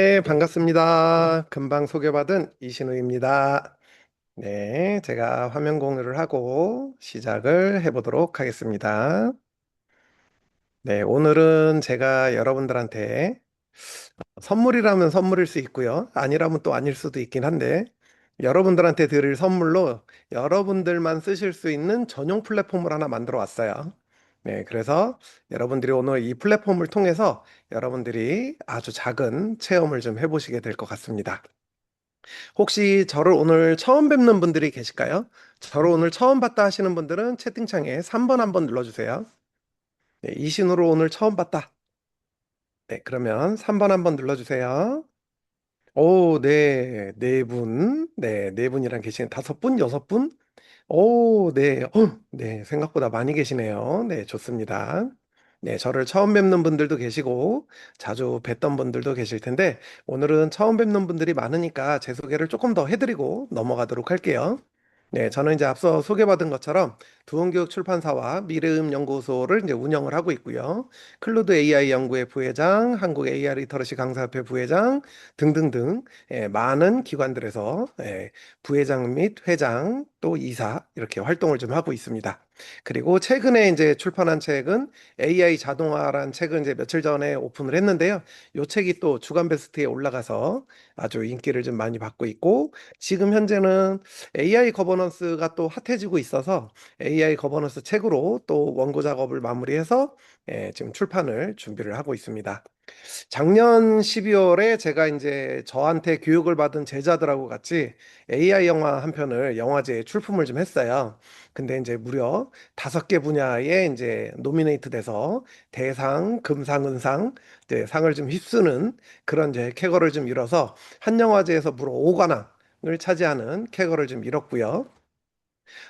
네, 반갑습니다. 금방 소개받은 이신우입니다. 네, 제가 화면 공유를 하고 시작을 해보도록 하겠습니다. 네, 오늘은 제가 여러분들한테 선물이라면 선물일 수 있고요. 아니라면 또 아닐 수도 있긴 한데, 여러분들한테 드릴 선물로 여러분들만 쓰실 수 있는 전용 플랫폼을 하나 만들어 왔어요. 네, 그래서 여러분들이 오늘 이 플랫폼을 통해서 여러분들이 아주 작은 체험을 좀 해보시게 될 것 같습니다. 혹시 저를 오늘 처음 뵙는 분들이 계실까요? 저를 오늘 처음 봤다 하시는 분들은 채팅창에 3번 한번 눌러주세요. 네, 이신우로 오늘 처음 봤다. 네, 그러면 3번 한번 눌러주세요. 오, 네, 네 분. 네, 네 분이랑 계시는 다섯 분, 여섯 분? 오, 네. 네, 생각보다 많이 계시네요. 네, 좋습니다. 네, 저를 처음 뵙는 분들도 계시고, 자주 뵀던 분들도 계실 텐데, 오늘은 처음 뵙는 분들이 많으니까 제 소개를 조금 더 해드리고 넘어가도록 할게요. 네, 저는 이제 앞서 소개받은 것처럼 두원교육 출판사와 미래음 연구소를 이제 운영을 하고 있고요. 클루드 AI 연구회 부회장, 한국 AI 리터러시 강사협회 부회장 등등등 많은 기관들에서 부회장 및 회장 또 이사 이렇게 활동을 좀 하고 있습니다. 그리고 최근에 이제 출판한 책은 AI 자동화라는 책을 이제 며칠 전에 오픈을 했는데요. 이 책이 또 주간 베스트에 올라가서 아주 인기를 좀 많이 받고 있고 지금 현재는 AI 거버넌스가 또 핫해지고 있어서 AI 거버넌스 책으로 또 원고 작업을 마무리해서 지금 출판을 준비를 하고 있습니다. 작년 12월에 제가 이제 저한테 교육을 받은 제자들하고 같이 AI 영화 한 편을 영화제에 출품을 좀 했어요. 근데 이제 무려 5개 분야에 이제 노미네이트 돼서 대상, 금상, 은상, 이제 상을 좀 휩쓰는 그런 이제 쾌거를 좀 이뤄서 한 영화제에서 무려 5관왕을 차지하는 쾌거를 좀 이뤘고요.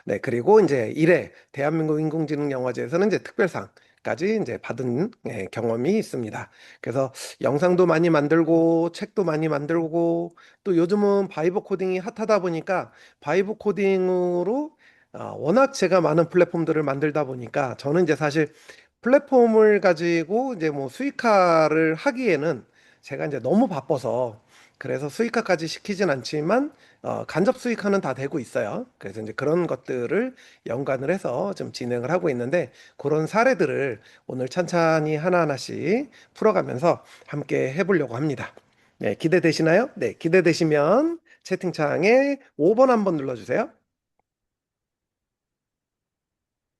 네, 그리고 이제 1회 대한민국 인공지능 영화제에서는 이제 특별상까지 이제 받은 경험이 있습니다. 그래서 영상도 많이 만들고 책도 많이 만들고 또 요즘은 바이브 코딩이 핫하다 보니까 바이브 코딩으로 워낙 제가 많은 플랫폼들을 만들다 보니까 저는 이제 사실 플랫폼을 가지고 이제 뭐 수익화를 하기에는 제가 이제 너무 바빠서 그래서 수익화까지 시키진 않지만 간접 수익화는 다 되고 있어요. 그래서 이제 그런 것들을 연관을 해서 좀 진행을 하고 있는데 그런 사례들을 오늘 찬찬히 하나하나씩 풀어가면서 함께 해보려고 합니다. 네, 기대되시나요? 네, 기대되시면 채팅창에 5번 한번 눌러주세요.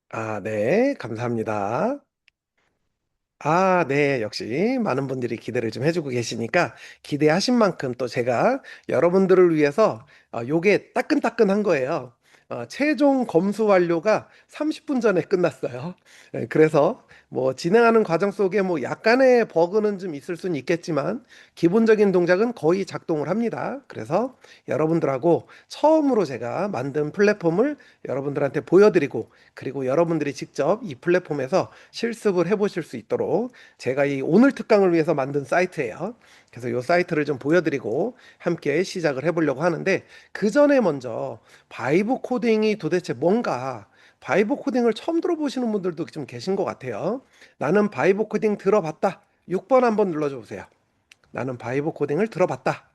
아, 네, 감사합니다. 아, 네. 역시 많은 분들이 기대를 좀 해주고 계시니까 기대하신 만큼 또 제가 여러분들을 위해서 요게 따끈따끈한 거예요. 최종 검수 완료가 30분 전에 끝났어요. 그래서 뭐 진행하는 과정 속에 뭐 약간의 버그는 좀 있을 수는 있겠지만 기본적인 동작은 거의 작동을 합니다. 그래서 여러분들하고 처음으로 제가 만든 플랫폼을 여러분들한테 보여드리고 그리고 여러분들이 직접 이 플랫폼에서 실습을 해보실 수 있도록 제가 이 오늘 특강을 위해서 만든 사이트예요. 그래서 이 사이트를 좀 보여드리고 함께 시작을 해보려고 하는데 그 전에 먼저 바이브 코딩이 도대체 뭔가 바이브 코딩을 처음 들어보시는 분들도 좀 계신 것 같아요. 나는 바이브 코딩 들어봤다. 6번 한번 눌러줘 보세요. 나는 바이브 코딩을 들어봤다.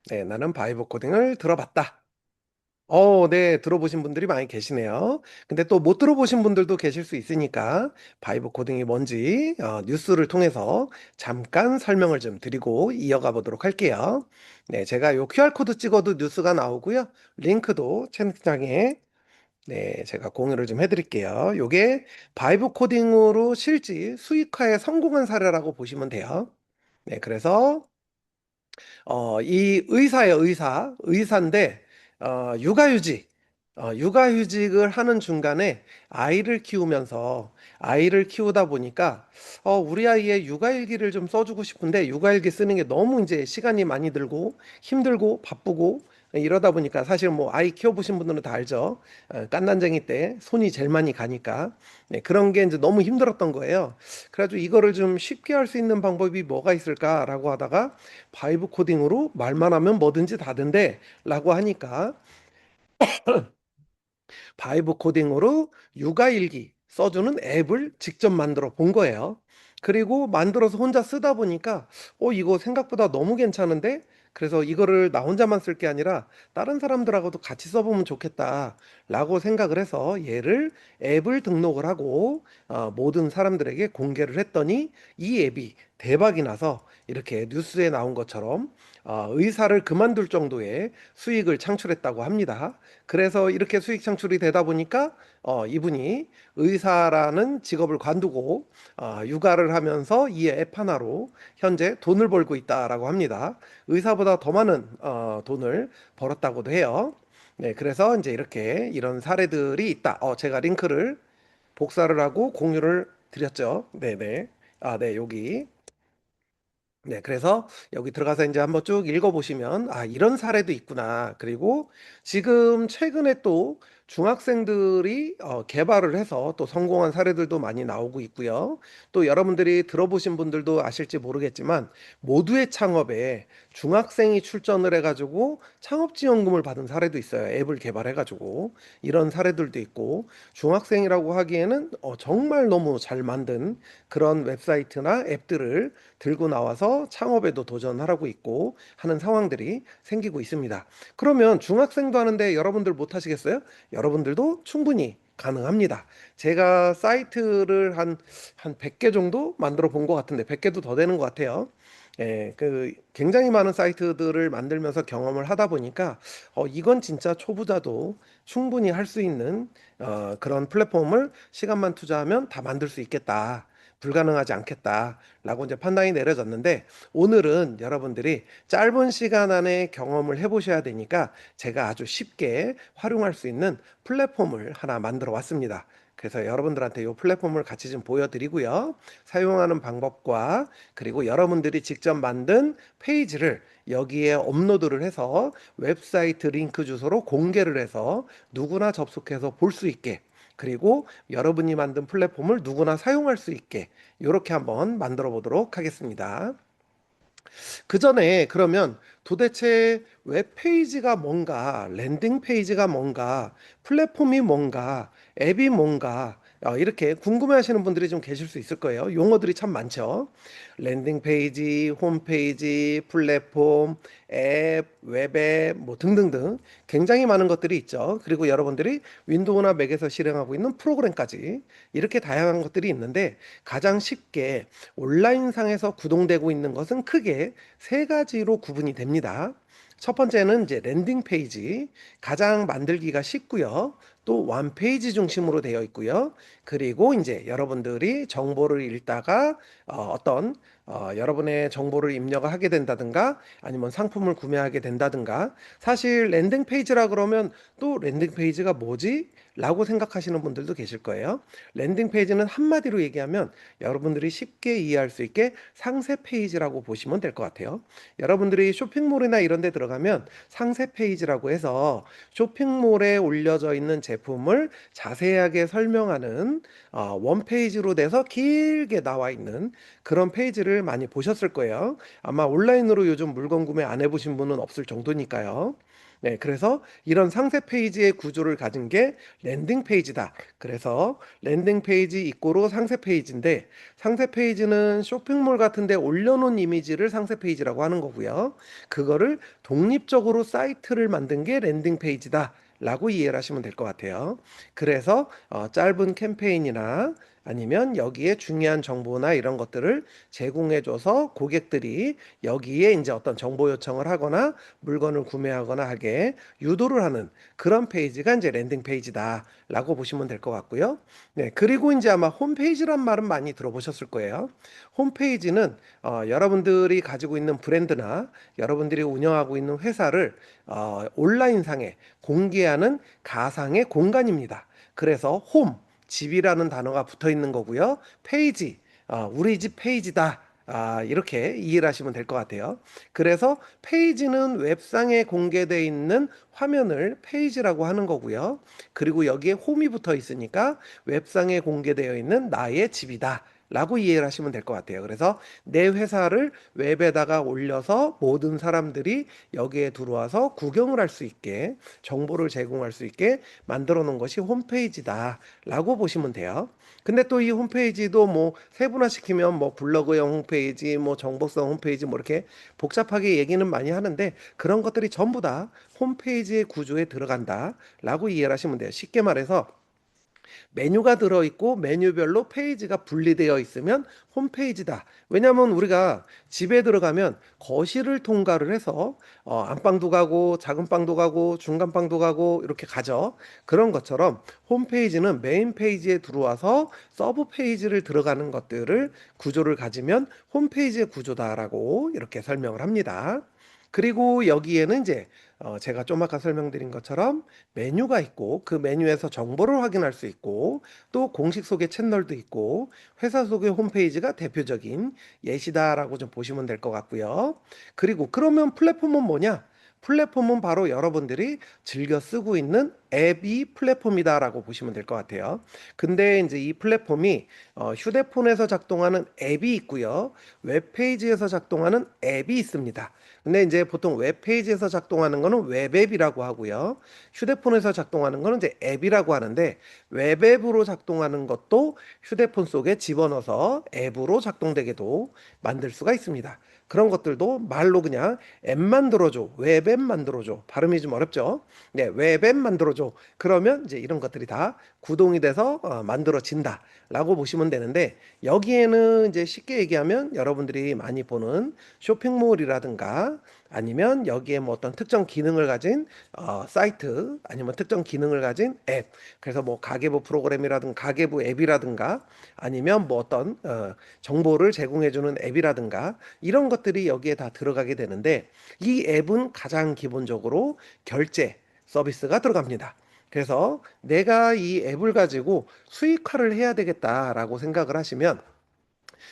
네, 나는 바이브 코딩을 들어봤다. 네, 들어보신 분들이 많이 계시네요. 근데 또 못 들어보신 분들도 계실 수 있으니까 바이브 코딩이 뭔지 뉴스를 통해서 잠깐 설명을 좀 드리고 이어가 보도록 할게요. 네, 제가 요 QR코드 찍어도 뉴스가 나오고요. 링크도 채팅창에 네, 제가 공유를 좀 해드릴게요. 요게 바이브 코딩으로 실제 수익화에 성공한 사례라고 보시면 돼요. 네, 그래서 이 의사예요, 의사. 의사인데, 육아휴직. 육아휴직을 하는 중간에 아이를 키우면서 아이를 키우다 보니까, 우리 아이의 육아일기를 좀 써주고 싶은데, 육아일기 쓰는 게 너무 이제 시간이 많이 들고, 힘들고, 바쁘고, 이러다 보니까 사실 뭐 아이 키워보신 분들은 다 알죠. 깐난쟁이 때 손이 제일 많이 가니까. 네, 그런 게 이제 너무 힘들었던 거예요. 그래가지고 이거를 좀 쉽게 할 수 있는 방법이 뭐가 있을까라고 하다가 바이브 코딩으로 말만 하면 뭐든지 다 된대 라고 하니까 바이브 코딩으로 육아일기 써주는 앱을 직접 만들어 본 거예요. 그리고 만들어서 혼자 쓰다 보니까 이거 생각보다 너무 괜찮은데? 그래서 이거를 나 혼자만 쓸 게 아니라 다른 사람들하고도 같이 써보면 좋겠다라고 생각을 해서 얘를 앱을 등록을 하고 모든 사람들에게 공개를 했더니 이 앱이 대박이 나서 이렇게 뉴스에 나온 것처럼 의사를 그만둘 정도의 수익을 창출했다고 합니다. 그래서 이렇게 수익 창출이 되다 보니까 이분이 의사라는 직업을 관두고 육아를 하면서 이 앱 하나로 현재 돈을 벌고 있다라고 합니다. 의사보다 더 많은 돈을 벌었다고도 해요. 네, 그래서 이제 이렇게 이런 사례들이 있다. 제가 링크를 복사를 하고 공유를 드렸죠. 네네. 네, 여기. 네, 그래서 여기 들어가서 이제 한번 쭉 읽어보시면, 이런 사례도 있구나. 그리고 지금 최근에 또 중학생들이 개발을 해서 또 성공한 사례들도 많이 나오고 있고요. 또 여러분들이 들어보신 분들도 아실지 모르겠지만, 모두의 창업에 중학생이 출전을 해가지고 창업지원금을 받은 사례도 있어요. 앱을 개발해가지고. 이런 사례들도 있고, 중학생이라고 하기에는 정말 너무 잘 만든 그런 웹사이트나 앱들을 들고 나와서 창업에도 도전하라고 있고 하는 상황들이 생기고 있습니다. 그러면 중학생도 하는데 여러분들 못 하시겠어요? 여러분들도 충분히 가능합니다. 제가 사이트를 한 100개 정도 만들어 본 것 같은데 100개도 더 되는 것 같아요. 예, 굉장히 많은 사이트들을 만들면서 경험을 하다 보니까 이건 진짜 초보자도 충분히 할 수 있는 그런 플랫폼을 시간만 투자하면 다 만들 수 있겠다. 불가능하지 않겠다라고 이제 판단이 내려졌는데 오늘은 여러분들이 짧은 시간 안에 경험을 해보셔야 되니까 제가 아주 쉽게 활용할 수 있는 플랫폼을 하나 만들어 왔습니다. 그래서 여러분들한테 이 플랫폼을 같이 좀 보여드리고요. 사용하는 방법과 그리고 여러분들이 직접 만든 페이지를 여기에 업로드를 해서 웹사이트 링크 주소로 공개를 해서 누구나 접속해서 볼 수 있게 그리고 여러분이 만든 플랫폼을 누구나 사용할 수 있게 이렇게 한번 만들어 보도록 하겠습니다. 그 전에 그러면 도대체 웹페이지가 뭔가, 랜딩 페이지가 뭔가, 플랫폼이 뭔가, 앱이 뭔가, 이렇게 궁금해 하시는 분들이 좀 계실 수 있을 거예요. 용어들이 참 많죠. 랜딩 페이지, 홈페이지, 플랫폼, 앱, 웹앱, 뭐 등등등 굉장히 많은 것들이 있죠. 그리고 여러분들이 윈도우나 맥에서 실행하고 있는 프로그램까지 이렇게 다양한 것들이 있는데 가장 쉽게 온라인상에서 구동되고 있는 것은 크게 세 가지로 구분이 됩니다. 첫 번째는 이제 랜딩 페이지, 가장 만들기가 쉽고요. 또 원페이지 중심으로 되어 있고요. 그리고 이제 여러분들이 정보를 읽다가 어떤 여러분의 정보를 입력을 하게 된다든가 아니면 상품을 구매하게 된다든가 사실 랜딩 페이지라 그러면 또 랜딩 페이지가 뭐지? 라고 생각하시는 분들도 계실 거예요. 랜딩 페이지는 한마디로 얘기하면 여러분들이 쉽게 이해할 수 있게 상세 페이지라고 보시면 될 것 같아요. 여러분들이 쇼핑몰이나 이런 데 들어가면 상세 페이지라고 해서 쇼핑몰에 올려져 있는 제품을 자세하게 설명하는 원페이지로 돼서 길게 나와 있는 그런 페이지를 많이 보셨을 거예요. 아마 온라인으로 요즘 물건 구매 안 해보신 분은 없을 정도니까요. 네, 그래서 이런 상세 페이지의 구조를 가진 게 랜딩 페이지다. 그래서 랜딩 페이지 이꼬로 상세 페이지인데 상세 페이지는 쇼핑몰 같은 데 올려놓은 이미지를 상세 페이지라고 하는 거고요. 그거를 독립적으로 사이트를 만든 게 랜딩 페이지다. 라고 이해를 하시면 될 것 같아요. 그래서 짧은 캠페인이나 아니면 여기에 중요한 정보나 이런 것들을 제공해줘서 고객들이 여기에 이제 어떤 정보 요청을 하거나 물건을 구매하거나 하게 유도를 하는 그런 페이지가 이제 랜딩 페이지다라고 보시면 될 것 같고요. 네, 그리고 이제 아마 홈페이지란 말은 많이 들어보셨을 거예요. 홈페이지는 여러분들이 가지고 있는 브랜드나 여러분들이 운영하고 있는 회사를 온라인상에 공개하는 가상의 공간입니다. 그래서 홈, 집이라는 단어가 붙어 있는 거고요. 페이지, 우리 집 페이지다. 이렇게 이해를 하시면 될 것 같아요. 그래서 페이지는 웹상에 공개되어 있는 화면을 페이지라고 하는 거고요. 그리고 여기에 홈이 붙어 있으니까 웹상에 공개되어 있는 나의 집이다. 라고 이해를 하시면 될 것 같아요. 그래서 내 회사를 웹에다가 올려서 모든 사람들이 여기에 들어와서 구경을 할 수 있게 정보를 제공할 수 있게 만들어 놓은 것이 홈페이지다 라고 보시면 돼요. 근데 또 이 홈페이지도 뭐 세분화시키면 뭐 블로그형 홈페이지, 뭐 정보성 홈페이지 뭐 이렇게 복잡하게 얘기는 많이 하는데 그런 것들이 전부 다 홈페이지의 구조에 들어간다 라고 이해를 하시면 돼요. 쉽게 말해서 메뉴가 들어있고 메뉴별로 페이지가 분리되어 있으면 홈페이지다. 왜냐하면 우리가 집에 들어가면 거실을 통과를 해서 안방도 가고 작은 방도 가고 중간 방도 가고 이렇게 가죠. 그런 것처럼 홈페이지는 메인 페이지에 들어와서 서브 페이지를 들어가는 것들을 구조를 가지면 홈페이지의 구조다라고 이렇게 설명을 합니다. 그리고 여기에는 이제 제가 좀 아까 설명드린 것처럼 메뉴가 있고 그 메뉴에서 정보를 확인할 수 있고 또 공식 소개 채널도 있고 회사 소개 홈페이지가 대표적인 예시다라고 좀 보시면 될 것 같고요. 그리고 그러면 플랫폼은 뭐냐? 플랫폼은 바로 여러분들이 즐겨 쓰고 있는 앱이 플랫폼이다라고 보시면 될 것 같아요. 근데 이제 이 플랫폼이 휴대폰에서 작동하는 앱이 있고요. 웹페이지에서 작동하는 앱이 있습니다. 근데 이제 보통 웹페이지에서 작동하는 거는 웹앱이라고 하고요. 휴대폰에서 작동하는 거는 이제 앱이라고 하는데 웹앱으로 작동하는 것도 휴대폰 속에 집어넣어서 앱으로 작동되게도 만들 수가 있습니다. 그런 것들도 말로 그냥 앱 만들어줘, 웹앱 만들어줘. 발음이 좀 어렵죠? 네, 웹앱 만들어줘. 그러면 이제 이런 것들이 다 구동이 돼서 만들어진다라고 보시면 되는데 여기에는 이제 쉽게 얘기하면 여러분들이 많이 보는 쇼핑몰이라든가 아니면 여기에 뭐 어떤 특정 기능을 가진 사이트 아니면 특정 기능을 가진 앱 그래서 뭐 가계부 프로그램이라든가 가계부 앱이라든가 아니면 뭐 어떤 정보를 제공해주는 앱이라든가 이런 것들이 여기에 다 들어가게 되는데 이 앱은 가장 기본적으로 결제 서비스가 들어갑니다. 그래서 내가 이 앱을 가지고 수익화를 해야 되겠다라고 생각을 하시면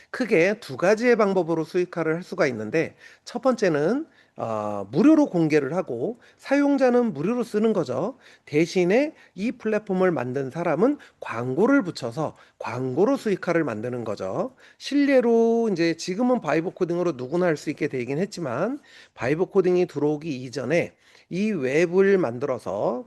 크게 두 가지의 방법으로 수익화를 할 수가 있는데 첫 번째는 무료로 공개를 하고 사용자는 무료로 쓰는 거죠. 대신에 이 플랫폼을 만든 사람은 광고를 붙여서 광고로 수익화를 만드는 거죠. 실례로 이제 지금은 바이브 코딩으로 누구나 할 수 있게 되긴 했지만 바이브 코딩이 들어오기 이전에 이 웹앱을 만들어서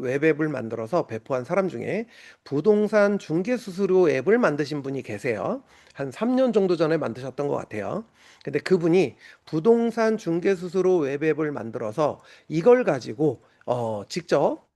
배포한 사람 중에 부동산 중개 수수료 앱을 만드신 분이 계세요. 한 3년 정도 전에 만드셨던 것 같아요. 근데 그분이 부동산 중개 수수료 웹앱을 만들어서 이걸 가지고 직접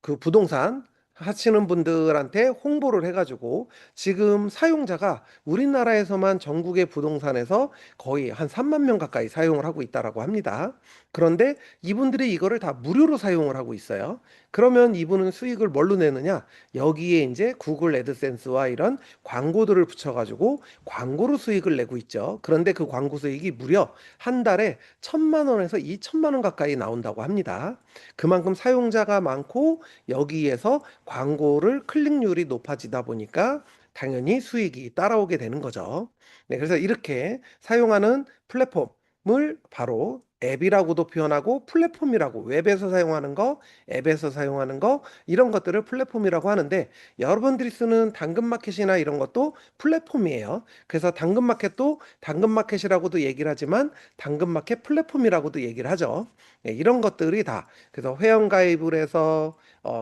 그 부동산 하시는 분들한테 홍보를 해가지고 지금 사용자가 우리나라에서만 전국의 부동산에서 거의 한 3만 명 가까이 사용을 하고 있다라고 합니다. 그런데 이분들이 이거를 다 무료로 사용을 하고 있어요. 그러면 이분은 수익을 뭘로 내느냐? 여기에 이제 구글 애드센스와 이런 광고들을 붙여가지고 광고로 수익을 내고 있죠. 그런데 그 광고 수익이 무려 한 달에 1,000만 원에서 2,000만 원 가까이 나온다고 합니다. 그만큼 사용자가 많고 여기에서 광고를 클릭률이 높아지다 보니까 당연히 수익이 따라오게 되는 거죠. 네, 그래서 이렇게 사용하는 플랫폼을 바로 앱이라고도 표현하고 플랫폼이라고 웹에서 사용하는 거, 앱에서 사용하는 거 이런 것들을 플랫폼이라고 하는데 여러분들이 쓰는 당근마켓이나 이런 것도 플랫폼이에요. 그래서 당근마켓도 당근마켓이라고도 얘기를 하지만 당근마켓 플랫폼이라고도 얘기를 하죠. 네, 이런 것들이 다 그래서 회원가입을 해서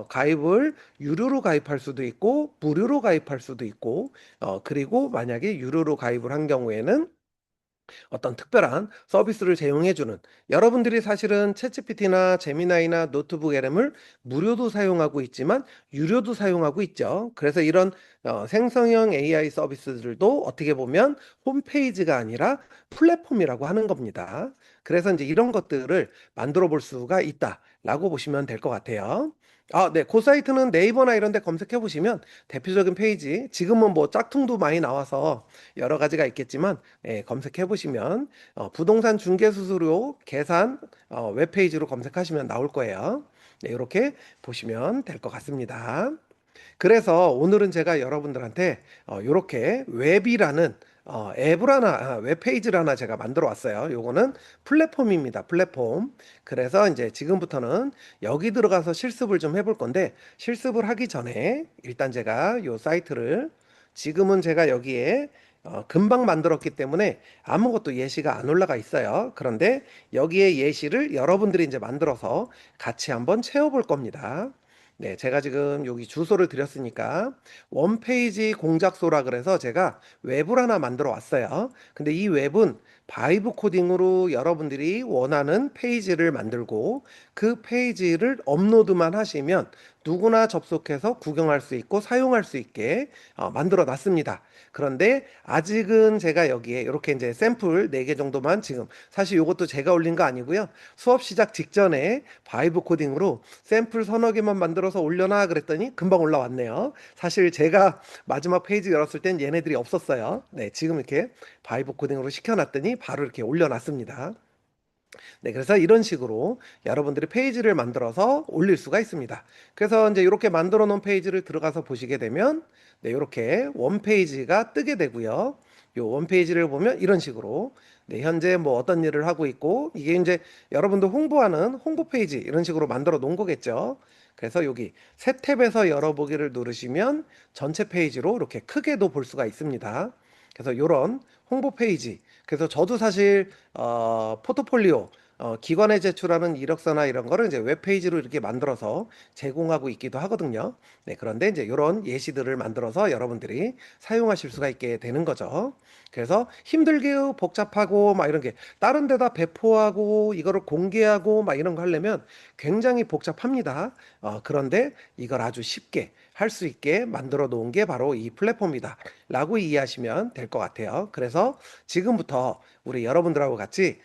가입을 유료로 가입할 수도 있고 무료로 가입할 수도 있고 그리고 만약에 유료로 가입을 한 경우에는 어떤 특별한 서비스를 제공해주는 여러분들이 사실은 챗GPT나 제미나이나 노트북 LM을 무료도 사용하고 있지만 유료도 사용하고 있죠. 그래서 이런 생성형 AI 서비스들도 어떻게 보면 홈페이지가 아니라 플랫폼이라고 하는 겁니다. 그래서 이제 이런 것들을 만들어 볼 수가 있다라고 보시면 될 것 같아요. 네. 그 사이트는 네이버나 이런 데 검색해 보시면 대표적인 페이지, 지금은 뭐 짝퉁도 많이 나와서 여러 가지가 있겠지만 검색해 보시면 부동산 중개 수수료 계산 웹페이지로 검색하시면 나올 거예요. 네, 이렇게 보시면 될 것 같습니다. 그래서 오늘은 제가 여러분들한테 요렇게 웹이라는 앱을 하나, 웹페이지를 하나 제가 만들어 왔어요. 요거는 플랫폼입니다. 플랫폼. 그래서 이제 지금부터는 여기 들어가서 실습을 좀 해볼 건데 실습을 하기 전에 일단 제가 요 사이트를 지금은 제가 여기에 금방 만들었기 때문에 아무것도 예시가 안 올라가 있어요. 그런데 여기에 예시를 여러분들이 이제 만들어서 같이 한번 채워볼 겁니다. 네, 제가 지금 여기 주소를 드렸으니까 원페이지 공작소라 그래서 제가 웹을 하나 만들어 왔어요. 근데 이 웹은 바이브 코딩으로 여러분들이 원하는 페이지를 만들고 그 페이지를 업로드만 하시면 누구나 접속해서 구경할 수 있고 사용할 수 있게 만들어 놨습니다. 그런데 아직은 제가 여기에 이렇게 이제 샘플 4개 정도만 지금 사실 이것도 제가 올린 거 아니고요. 수업 시작 직전에 바이브 코딩으로 샘플 서너 개만 만들어서 올려놔 그랬더니 금방 올라왔네요. 사실 제가 마지막 페이지 열었을 땐 얘네들이 없었어요. 네, 지금 이렇게 바이브 코딩으로 시켜놨더니 바로 이렇게 올려놨습니다. 네, 그래서 이런 식으로 여러분들이 페이지를 만들어서 올릴 수가 있습니다. 그래서 이제 이렇게 만들어 놓은 페이지를 들어가서 보시게 되면 네, 이렇게 원페이지가 뜨게 되고요. 요 원페이지를 보면 이런 식으로 네, 현재 뭐 어떤 일을 하고 있고 이게 이제 여러분들 홍보하는 홍보 페이지 이런 식으로 만들어 놓은 거겠죠. 그래서 여기 새 탭에서 열어보기를 누르시면 전체 페이지로 이렇게 크게도 볼 수가 있습니다. 그래서 이런 홍보 페이지. 그래서 저도 사실 포트폴리오 기관에 제출하는 이력서나 이런 거를 이제 웹페이지로 이렇게 만들어서 제공하고 있기도 하거든요. 네, 그런데 이제 이런 예시들을 만들어서 여러분들이 사용하실 수가 있게 되는 거죠. 그래서 힘들게 복잡하고 막 이런 게 다른 데다 배포하고 이거를 공개하고 막 이런 거 하려면 굉장히 복잡합니다. 그런데 이걸 아주 쉽게 할 수 있게 만들어 놓은 게 바로 이 플랫폼이다. 라고 이해하시면 될 것 같아요. 그래서 지금부터 우리 여러분들하고 같이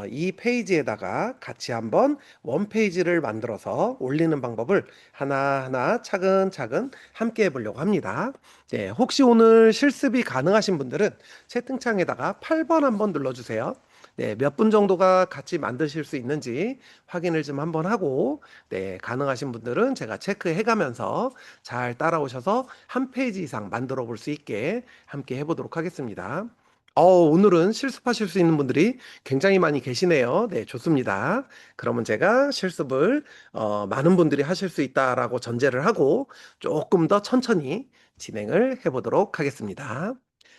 이 페이지에다가 같이 한번 원페이지를 만들어서 올리는 방법을 하나하나 차근차근 함께 해보려고 합니다. 네, 혹시 오늘 실습이 가능하신 분들은 채팅창에다가 8번 한번 눌러주세요. 네, 몇 분 정도가 같이 만드실 수 있는지 확인을 좀 한번 하고, 네, 가능하신 분들은 제가 체크해 가면서 잘 따라오셔서 한 페이지 이상 만들어 볼 수 있게 함께 해보도록 하겠습니다. 오늘은 실습하실 수 있는 분들이 굉장히 많이 계시네요. 네, 좋습니다. 그러면 제가 실습을 많은 분들이 하실 수 있다라고 전제를 하고 조금 더 천천히 진행을 해보도록 하겠습니다.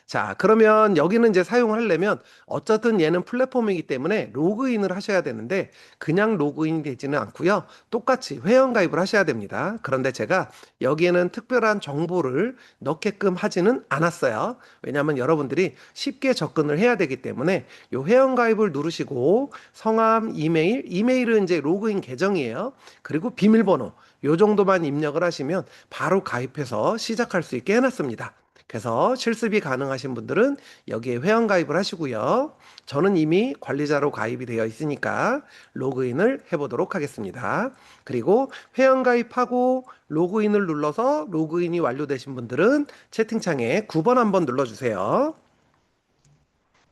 자, 그러면 여기는 이제 사용하려면 어쨌든 얘는 플랫폼이기 때문에 로그인을 하셔야 되는데 그냥 로그인이 되지는 않고요. 똑같이 회원가입을 하셔야 됩니다. 그런데 제가 여기에는 특별한 정보를 넣게끔 하지는 않았어요. 왜냐하면 여러분들이 쉽게 접근을 해야 되기 때문에 이 회원가입을 누르시고 성함, 이메일은 이제 로그인 계정이에요. 그리고 비밀번호 요 정도만 입력을 하시면 바로 가입해서 시작할 수 있게 해놨습니다. 그래서 실습이 가능하신 분들은 여기에 회원가입을 하시고요. 저는 이미 관리자로 가입이 되어 있으니까 로그인을 해보도록 하겠습니다. 그리고 회원가입하고 로그인을 눌러서 로그인이 완료되신 분들은 채팅창에 9번 한번 눌러주세요.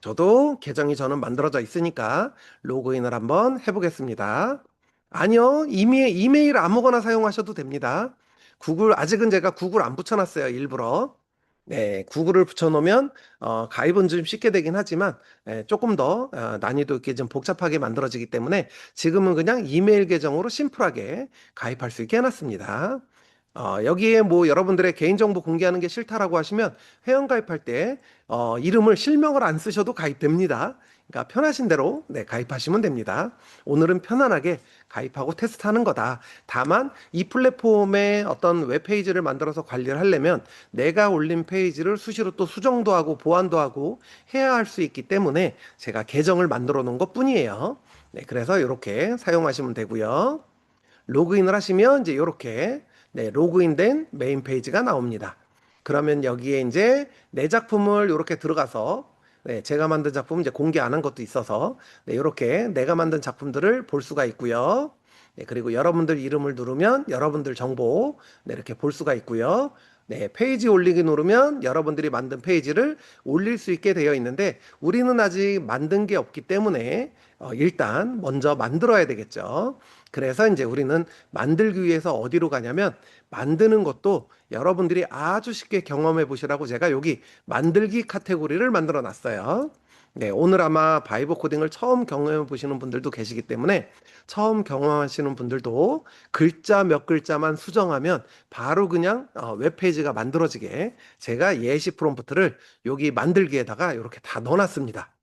저도 계정이 저는 만들어져 있으니까 로그인을 한번 해보겠습니다. 아니요, 이미 이메일 아무거나 사용하셔도 됩니다. 아직은 제가 구글 안 붙여놨어요, 일부러. 네, 구글을 붙여놓으면 가입은 좀 쉽게 되긴 하지만 조금 더 난이도 있게 좀 복잡하게 만들어지기 때문에 지금은 그냥 이메일 계정으로 심플하게 가입할 수 있게 해놨습니다. 여기에 뭐 여러분들의 개인정보 공개하는 게 싫다라고 하시면 회원 가입할 때 이름을 실명을 안 쓰셔도 가입됩니다. 그러니까 편하신 대로 네, 가입하시면 됩니다. 오늘은 편안하게 가입하고 테스트하는 거다. 다만 이 플랫폼에 어떤 웹페이지를 만들어서 관리를 하려면 내가 올린 페이지를 수시로 또 수정도 하고 보완도 하고 해야 할 수 있기 때문에 제가 계정을 만들어 놓은 것 뿐이에요. 네, 그래서 이렇게 사용하시면 되고요. 로그인을 하시면 이제 이렇게 네, 로그인된 메인 페이지가 나옵니다. 그러면 여기에 이제 내 작품을 이렇게 들어가서 네, 제가 만든 작품 이제 공개 안 한 것도 있어서 네, 이렇게 내가 만든 작품들을 볼 수가 있고요. 네, 그리고 여러분들 이름을 누르면 여러분들 정보 네, 이렇게 볼 수가 있고요. 네, 페이지 올리기 누르면 여러분들이 만든 페이지를 올릴 수 있게 되어 있는데 우리는 아직 만든 게 없기 때문에 일단 먼저 만들어야 되겠죠. 그래서 이제 우리는 만들기 위해서 어디로 가냐면 만드는 것도 여러분들이 아주 쉽게 경험해 보시라고 제가 여기 만들기 카테고리를 만들어 놨어요. 네, 오늘 아마 바이브 코딩을 처음 경험해 보시는 분들도 계시기 때문에 처음 경험하시는 분들도 글자 몇 글자만 수정하면 바로 그냥 웹페이지가 만들어지게 제가 예시 프롬프트를 여기 만들기에다가 이렇게 다 넣어놨습니다.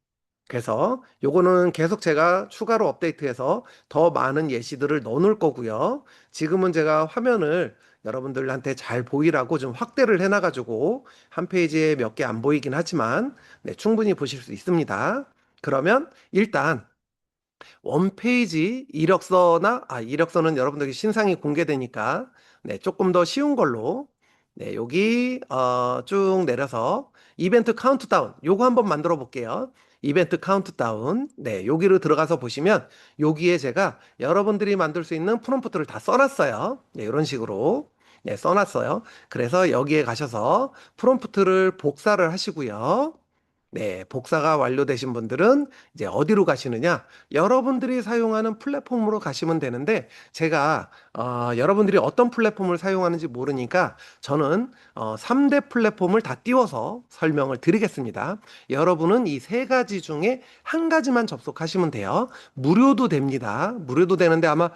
그래서 요거는 계속 제가 추가로 업데이트해서 더 많은 예시들을 넣어놓을 거고요. 지금은 제가 화면을 여러분들한테 잘 보이라고 좀 확대를 해놔가지고 한 페이지에 몇 개 안 보이긴 하지만 네, 충분히 보실 수 있습니다. 그러면 일단 원페이지 이력서는 여러분들에게 신상이 공개되니까 네, 조금 더 쉬운 걸로 네, 여기 쭉 내려서 이벤트 카운트다운 요거 한번 만들어 볼게요. 이벤트 카운트다운 네, 여기로 들어가서 보시면 여기에 제가 여러분들이 만들 수 있는 프롬프트를 다 써놨어요. 네, 이런 식으로 네, 써놨어요. 그래서 여기에 가셔서 프롬프트를 복사를 하시고요. 네, 복사가 완료되신 분들은 이제 어디로 가시느냐? 여러분들이 사용하는 플랫폼으로 가시면 되는데, 제가, 여러분들이 어떤 플랫폼을 사용하는지 모르니까 저는 3대 플랫폼을 다 띄워서 설명을 드리겠습니다. 여러분은 이 세 가지 중에 한 가지만 접속하시면 돼요. 무료도 됩니다. 무료도 되는데 아마,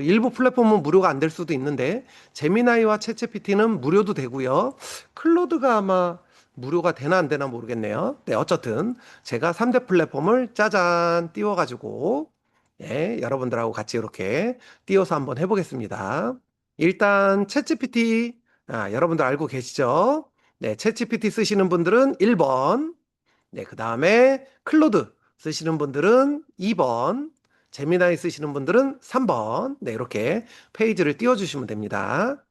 일부 플랫폼은 무료가 안 될 수도 있는데, 제미나이와 챗GPT는 무료도 되고요. 클로드가 아마 무료가 되나 안 되나 모르겠네요. 네, 어쨌든 제가 3대 플랫폼을 짜잔 띄워가지고 예, 여러분들하고 같이 이렇게 띄워서 한번 해보겠습니다. 일단 챗GPT 여러분들 알고 계시죠? 네, 챗GPT 쓰시는 분들은 1번, 네, 그 다음에 클로드 쓰시는 분들은 2번, 제미나이 쓰시는 분들은 3번, 네, 이렇게 페이지를 띄워주시면 됩니다.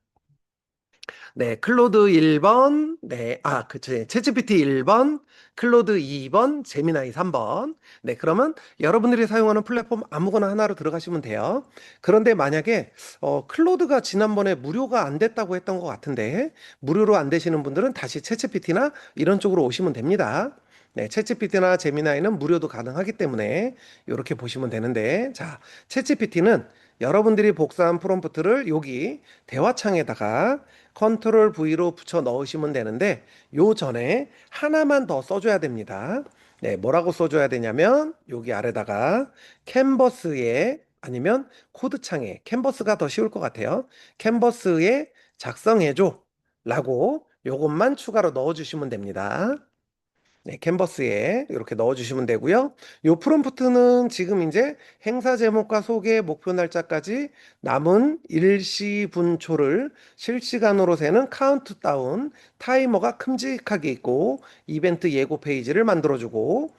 네, 클로드 1번, 네, 그쵸. 챗GPT 1번, 클로드 2번, 제미나이 3번. 네, 그러면 여러분들이 사용하는 플랫폼 아무거나 하나로 들어가시면 돼요. 그런데 만약에, 클로드가 지난번에 무료가 안 됐다고 했던 것 같은데, 무료로 안 되시는 분들은 다시 챗GPT나 이런 쪽으로 오시면 됩니다. 네, 챗GPT나 제미나이는 무료도 가능하기 때문에 이렇게 보시면 되는데, 자, 챗GPT는 여러분들이 복사한 프롬프트를 여기 대화창에다가 컨트롤 V로 붙여 넣으시면 되는데 요 전에 하나만 더 써줘야 됩니다. 네, 뭐라고 써줘야 되냐면 여기 아래다가 캔버스에 아니면 코드창에 캔버스가 더 쉬울 것 같아요. 캔버스에 작성해줘 라고 요것만 추가로 넣어주시면 됩니다. 네, 캔버스에 이렇게 넣어주시면 되고요. 요 프롬프트는 지금 이제 행사 제목과 소개 목표 날짜까지 남은 일시분초를 실시간으로 세는 카운트다운 타이머가 큼직하게 있고 이벤트 예고 페이지를 만들어주고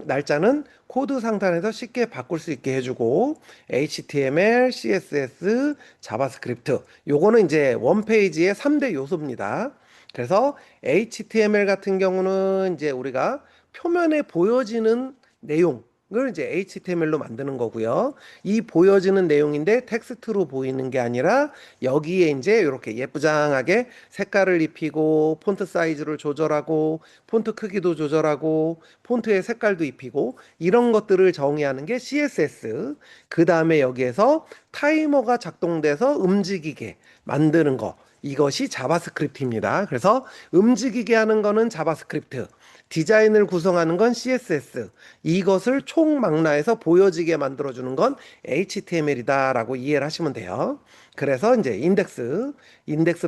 날짜는 코드 상단에서 쉽게 바꿀 수 있게 해주고 HTML, CSS, 자바스크립트 요거는 이제 원페이지의 3대 요소입니다. 그래서 HTML 같은 경우는 이제 우리가 표면에 보여지는 내용을 이제 HTML로 만드는 거고요. 이 보여지는 내용인데 텍스트로 보이는 게 아니라 여기에 이제 이렇게 예쁘장하게 색깔을 입히고 폰트 사이즈를 조절하고 폰트 크기도 조절하고 폰트의 색깔도 입히고 이런 것들을 정의하는 게 CSS. 그 다음에 여기에서 타이머가 작동돼서 움직이게 만드는 거. 이것이 자바스크립트입니다. 그래서 움직이게 하는 거는 자바스크립트, 디자인을 구성하는 건 CSS, 이것을 총망라해서 보여지게 만들어주는 건 HTML이다라고 이해를 하시면 돼요. 그래서 이제 인덱스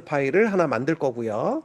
파일을 하나 만들 거고요.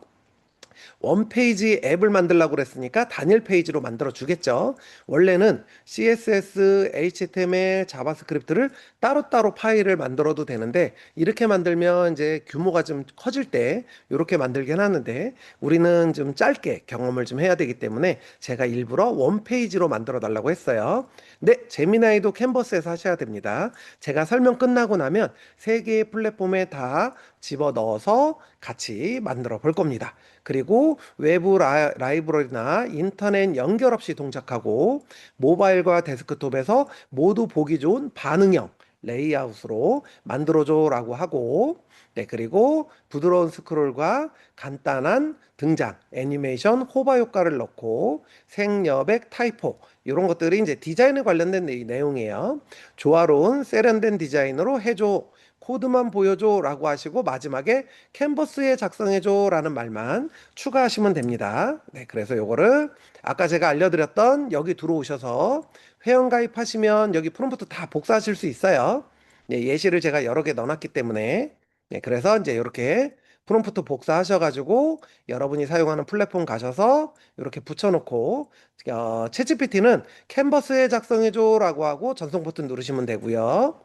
원페이지 앱을 만들려고 그랬으니까 단일 페이지로 만들어 주겠죠. 원래는 CSS, HTML, 자바스크립트를 따로따로 파일을 만들어도 되는데 이렇게 만들면 이제 규모가 좀 커질 때 이렇게 만들긴 하는데 우리는 좀 짧게 경험을 좀 해야 되기 때문에 제가 일부러 원페이지로 만들어 달라고 했어요. 네, 제미나이도 캔버스에서 하셔야 됩니다. 제가 설명 끝나고 나면 세 개의 플랫폼에 다 집어 넣어서 같이 만들어 볼 겁니다. 그리고 외부 라이브러리나 인터넷 연결 없이 동작하고 모바일과 데스크톱에서 모두 보기 좋은 반응형 레이아웃으로 만들어줘라고 하고 네, 그리고 부드러운 스크롤과 간단한 등장, 애니메이션, 호바 효과를 넣고 생여백, 타이포 이런 것들이 이제 디자인에 관련된 내용이에요. 조화로운 세련된 디자인으로 해줘. 코드만 보여줘라고 하시고 마지막에 캔버스에 작성해줘라는 말만 추가하시면 됩니다. 네, 그래서 요거를 아까 제가 알려드렸던 여기 들어오셔서 회원가입하시면 여기 프롬프트 다 복사하실 수 있어요. 네, 예시를 제가 여러 개 넣어놨기 때문에 네, 그래서 이제 이렇게 프롬프트 복사하셔가지고 여러분이 사용하는 플랫폼 가셔서 이렇게 붙여놓고 챗GPT는 캔버스에 작성해줘라고 하고 전송 버튼 누르시면 되고요.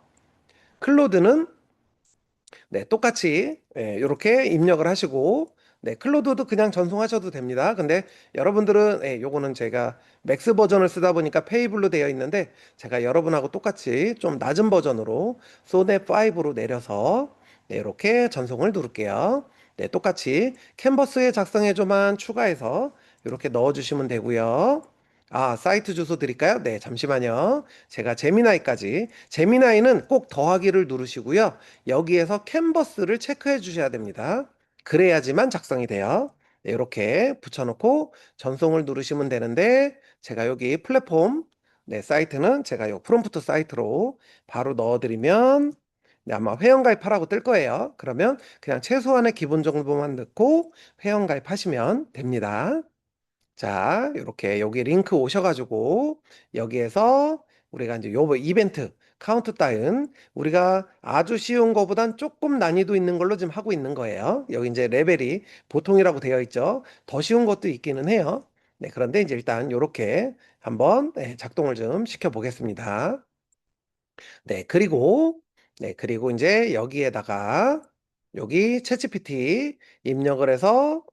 클로드는 네, 똑같이 이렇게 입력을 하시고 네, 클로드도 그냥 전송하셔도 됩니다. 근데 여러분들은 요거는 제가 맥스 버전을 쓰다 보니까 페이블로 되어 있는데 제가 여러분하고 똑같이 좀 낮은 버전으로 소넷 5로 내려서 네, 이렇게 전송을 누를게요. 네, 똑같이 캔버스에 작성해줘만 추가해서 이렇게 넣어주시면 되고요. 아, 사이트 주소 드릴까요? 네, 잠시만요. 제가 제미나이까지. 제미나이는 꼭 더하기를 누르시고요. 여기에서 캔버스를 체크해 주셔야 됩니다. 그래야지만 작성이 돼요. 네, 이렇게 붙여놓고 전송을 누르시면 되는데 제가 여기 플랫폼 네, 사이트는 제가 요 프롬프트 사이트로 바로 넣어드리면 네, 아마 회원가입하라고 뜰 거예요. 그러면 그냥 최소한의 기본 정보만 넣고 회원가입하시면 됩니다. 자, 이렇게 여기 링크 오셔가지고 여기에서 우리가 이제 요 이벤트 카운트다운 우리가 아주 쉬운 거보단 조금 난이도 있는 걸로 지금 하고 있는 거예요. 여기 이제 레벨이 보통이라고 되어 있죠. 더 쉬운 것도 있기는 해요. 네, 그런데 이제 일단 이렇게 한번 작동을 좀 시켜 보겠습니다. 그리고 이제 여기에다가 여기 챗GPT 입력을 해서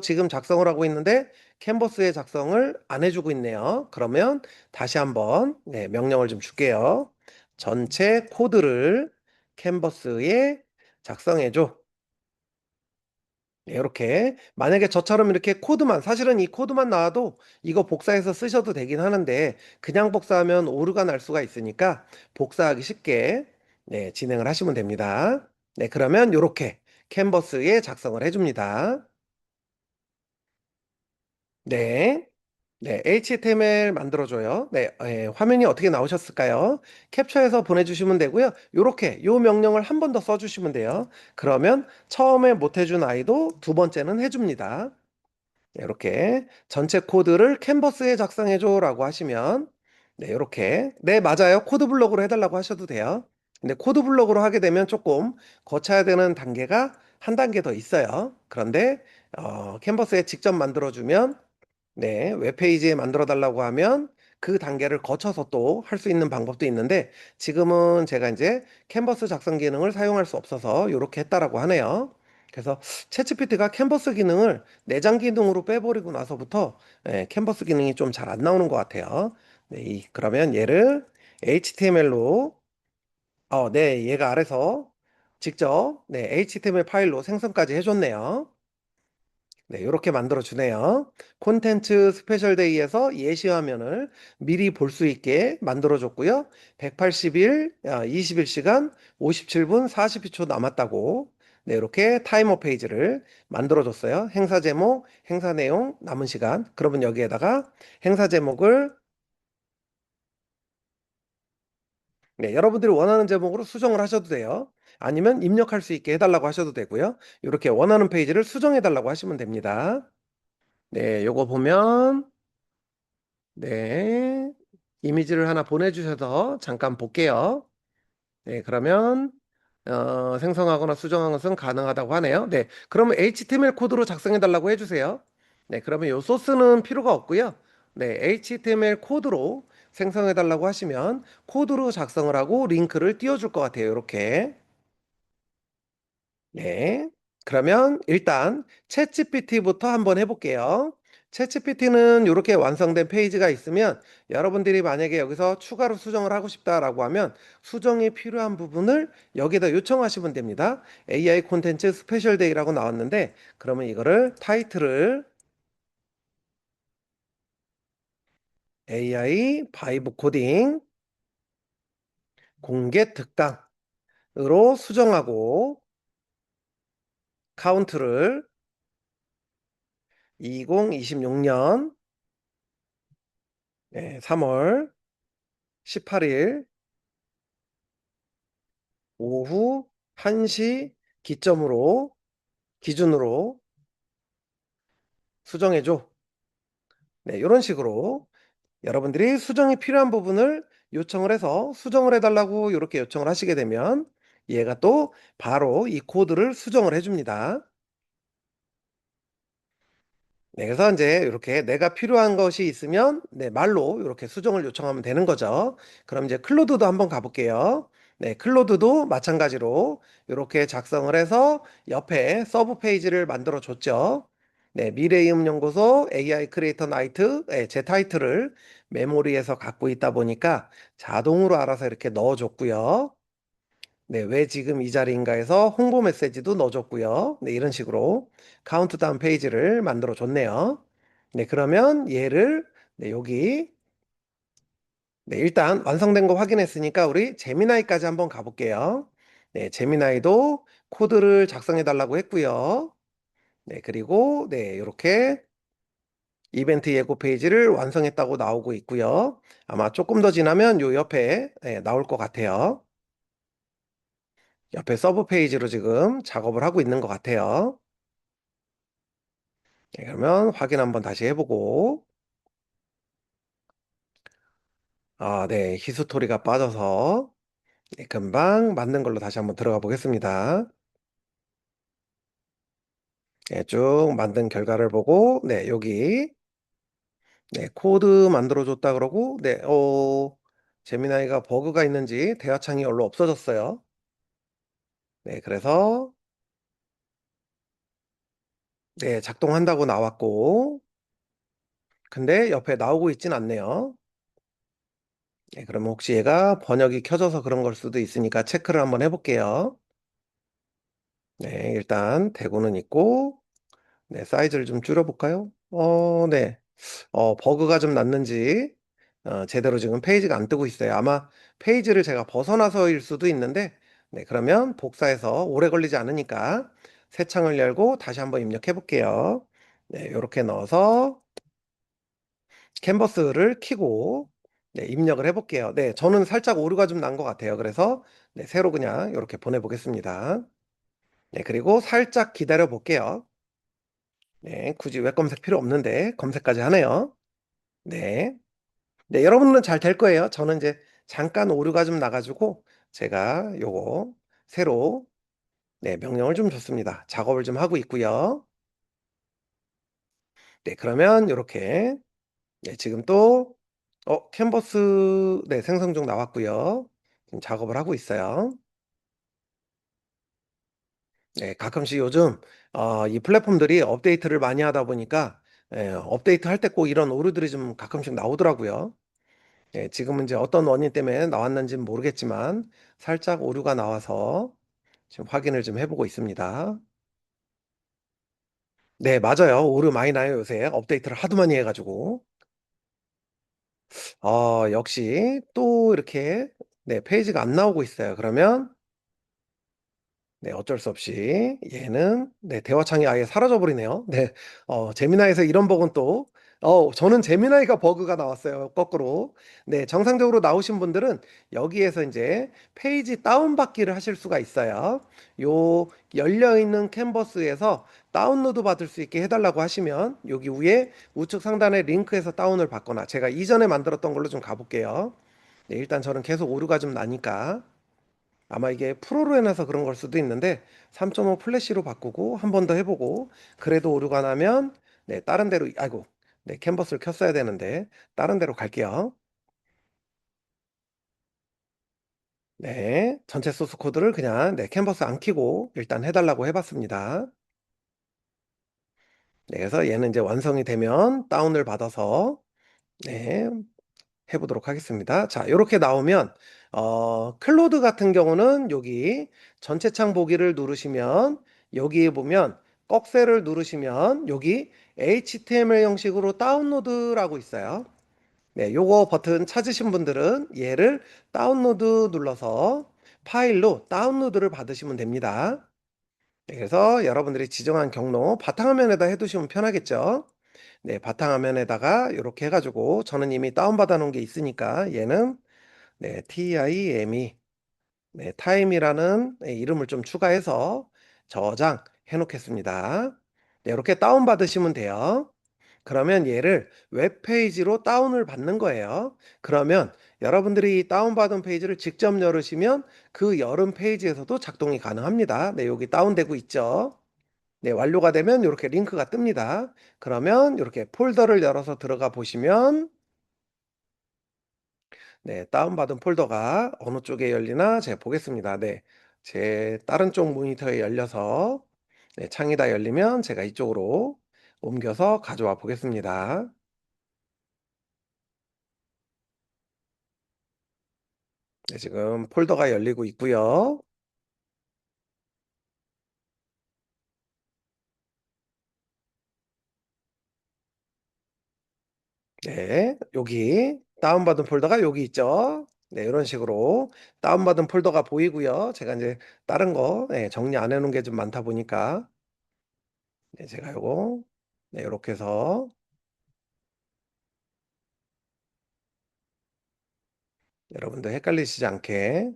지금 작성을 하고 있는데 캔버스에 작성을 안 해주고 있네요. 그러면 다시 한번 명령을 좀 줄게요. 전체 코드를 캔버스에 작성해줘. 이렇게 만약에 저처럼 이렇게 코드만 사실은 이 코드만 나와도 이거 복사해서 쓰셔도 되긴 하는데 그냥 복사하면 오류가 날 수가 있으니까 복사하기 쉽게 진행을 하시면 됩니다. 네, 그러면 이렇게 캔버스에 작성을 해줍니다. 네. 네, HTML 만들어줘요. 네, 화면이 어떻게 나오셨을까요? 캡처해서 보내주시면 되고요. 요렇게 요 명령을 한 번 더 써주시면 돼요. 그러면 처음에 못 해준 아이도 두 번째는 해줍니다. 이렇게 전체 코드를 캔버스에 작성해줘 라고 하시면 네, 이렇게 네, 맞아요. 코드 블록으로 해달라고 하셔도 돼요. 근데 코드 블록으로 하게 되면 조금 거쳐야 되는 단계가 한 단계 더 있어요. 그런데 캔버스에 직접 만들어주면 네, 웹페이지에 만들어 달라고 하면 그 단계를 거쳐서 또 할 수 있는 방법도 있는데 지금은 제가 이제 캔버스 작성 기능을 사용할 수 없어서 이렇게 했다라고 하네요. 그래서 챗GPT가 캔버스 기능을 내장 기능으로 빼버리고 나서부터 캔버스 기능이 좀 잘 안 나오는 것 같아요. 네, 그러면 얘를 HTML로 네, 얘가 아래서 직접 HTML 파일로 생성까지 해줬네요. 네, 이렇게 만들어 주네요. 콘텐츠 스페셜 데이에서 예시 화면을 미리 볼 수 있게 만들어 줬고요. 180일, 21시간, 57분, 42초 남았다고. 네, 이렇게 타이머 페이지를 만들어 줬어요. 행사 제목, 행사 내용, 남은 시간. 그러면 여기에다가 행사 제목을 네, 여러분들이 원하는 제목으로 수정을 하셔도 돼요. 아니면 입력할 수 있게 해달라고 하셔도 되고요. 이렇게 원하는 페이지를 수정해 달라고 하시면 됩니다. 네, 요거 보면 네. 이미지를 하나 보내주셔서 잠깐 볼게요. 네, 그러면 생성하거나 수정하는 것은 가능하다고 하네요. 네, 그러면 HTML 코드로 작성해 달라고 해주세요. 네, 그러면 요 소스는 필요가 없고요. 네, HTML 코드로 생성해 달라고 하시면 코드로 작성을 하고 링크를 띄워줄 것 같아요. 이렇게. 네. 그러면 일단 챗GPT부터 한번 해볼게요. 챗GPT는 이렇게 완성된 페이지가 있으면 여러분들이 만약에 여기서 추가로 수정을 하고 싶다라고 하면 수정이 필요한 부분을 여기다 요청하시면 됩니다. AI 콘텐츠 스페셜 데이라고 나왔는데 그러면 이거를 타이틀을 AI 바이브 코딩 공개 특강으로 수정하고 카운트를 2026년 3월 18일 오후 1시 기준으로 수정해줘. 네, 이런 식으로 여러분들이 수정이 필요한 부분을 요청을 해서 수정을 해달라고 이렇게 요청을 하시게 되면 얘가 또 바로 이 코드를 수정을 해줍니다. 네, 그래서 이제 이렇게 내가 필요한 것이 있으면 네, 말로 이렇게 수정을 요청하면 되는 거죠. 그럼 이제 클로드도 한번 가볼게요. 네, 클로드도 마찬가지로 이렇게 작성을 해서 옆에 서브 페이지를 만들어 줬죠. 네, 미래이음연구소 AI 크리에이터 나이트 제 타이틀을 메모리에서 갖고 있다 보니까 자동으로 알아서 이렇게 넣어줬고요. 네, 왜 지금 이 자리인가 해서 홍보 메시지도 넣어줬고요. 네, 이런 식으로 카운트다운 페이지를 만들어 줬네요. 네, 그러면 얘를 네, 여기 네, 일단 완성된 거 확인했으니까 우리 제미나이까지 한번 가볼게요. 네, 제미나이도 코드를 작성해 달라고 했고요. 네, 그리고 네, 이렇게 이벤트 예고 페이지를 완성했다고 나오고 있고요. 아마 조금 더 지나면 요 옆에 네, 나올 것 같아요. 옆에 서브 페이지로 지금 작업을 하고 있는 것 같아요. 네, 그러면 확인 한번 다시 해보고, 네, 히스토리가 빠져서 네, 금방 만든 걸로 다시 한번 들어가 보겠습니다. 네, 쭉 만든 결과를 보고, 네, 여기, 네, 코드 만들어줬다 그러고, 네, 제미나이가 버그가 있는지 대화창이 얼로 없어졌어요. 네, 그래서, 네, 작동한다고 나왔고, 근데 옆에 나오고 있진 않네요. 네, 그럼 혹시 얘가 번역이 켜져서 그런 걸 수도 있으니까 체크를 한번 해볼게요. 네, 일단 대구는 있고, 네, 사이즈를 좀 줄여볼까요? 네. 버그가 좀 났는지, 제대로 지금 페이지가 안 뜨고 있어요. 아마 페이지를 제가 벗어나서일 수도 있는데, 네, 그러면 복사해서 오래 걸리지 않으니까 새 창을 열고 다시 한번 입력해 볼게요. 네, 이렇게 넣어서 캔버스를 켜고, 네, 입력을 해 볼게요. 네, 저는 살짝 오류가 좀 난 것 같아요. 그래서, 네, 새로 그냥 이렇게 보내보겠습니다. 네, 그리고 살짝 기다려 볼게요. 네, 굳이 웹 검색 필요 없는데 검색까지 하네요. 네. 네, 여러분은 잘 될 거예요. 저는 이제 잠깐 오류가 좀 나가지고 제가 요거 새로 네, 명령을 좀 줬습니다. 작업을 좀 하고 있고요. 네, 그러면 이렇게 네, 지금 또 캔버스 네, 생성 중 나왔고요. 지금 작업을 하고 있어요. 네, 가끔씩 요즘 이 플랫폼들이 업데이트를 많이 하다 보니까 업데이트 할 때 꼭 이런 오류들이 좀 가끔씩 나오더라고요. 예, 지금은 이제 어떤 원인 때문에 나왔는지는 모르겠지만 살짝 오류가 나와서 지금 확인을 좀 해보고 있습니다. 네, 맞아요. 오류 많이 나요, 요새. 업데이트를 하도 많이 해가지고. 역시 또 이렇게 네, 페이지가 안 나오고 있어요. 그러면 네, 어쩔 수 없이 얘는 네, 대화창이 아예 사라져 버리네요. 네. 제미나이에서 이런 버그는 또 저는 제미나이가 버그가 나왔어요. 거꾸로. 네, 정상적으로 나오신 분들은 여기에서 이제 페이지 다운받기를 하실 수가 있어요. 요 열려 있는 캔버스에서 다운로드 받을 수 있게 해달라고 하시면 여기 위에 우측 상단에 링크에서 다운을 받거나 제가 이전에 만들었던 걸로 좀 가볼게요. 네, 일단 저는 계속 오류가 좀 나니까 아마 이게 프로로 해놔서 그런 걸 수도 있는데 3.5 플래시로 바꾸고 한 번 더 해보고 그래도 오류가 나면 네, 다른 데로 아이고 네, 캔버스를 켰어야 되는데 다른 데로 갈게요. 네, 전체 소스 코드를 그냥 네, 캔버스 안 켜고 일단 해달라고 해봤습니다. 네, 그래서 얘는 이제 완성이 되면 다운을 받아서 네, 해보도록 하겠습니다. 자, 이렇게 나오면 클로드 같은 경우는 여기 전체 창 보기를 누르시면 여기에 보면 꺽쇠를 누르시면 여기 HTML 형식으로 다운로드라고 있어요. 네, 요거 버튼 찾으신 분들은 얘를 다운로드 눌러서 파일로 다운로드를 받으시면 됩니다. 네, 그래서 여러분들이 지정한 경로 바탕화면에다 해두시면 편하겠죠. 네, 바탕화면에다가 이렇게 해가지고 저는 이미 다운받아 놓은 게 있으니까 얘는 네, TIME 네, 타임이라는 이름을 좀 추가해서 저장해 놓겠습니다. 네, 이렇게 다운받으시면 돼요. 그러면 얘를 웹페이지로 다운을 받는 거예요. 그러면 여러분들이 다운받은 페이지를 직접 열으시면 그 열은 페이지에서도 작동이 가능합니다. 네, 여기 다운되고 있죠. 네, 완료가 되면 이렇게 링크가 뜹니다. 그러면 이렇게 폴더를 열어서 들어가 보시면 네, 다운받은 폴더가 어느 쪽에 열리나 제가 보겠습니다. 네, 제 다른 쪽 모니터에 열려서 네, 창이 다 열리면 제가 이쪽으로 옮겨서 가져와 보겠습니다. 네, 지금 폴더가 열리고 있고요. 네, 여기 다운받은 폴더가 여기 있죠. 네, 이런 식으로 다운받은 폴더가 보이고요. 제가 이제 다른 거 네, 정리 안 해놓은 게 좀 많다 보니까 네, 제가 요거 네, 이렇게 해서 여러분도 헷갈리시지 않게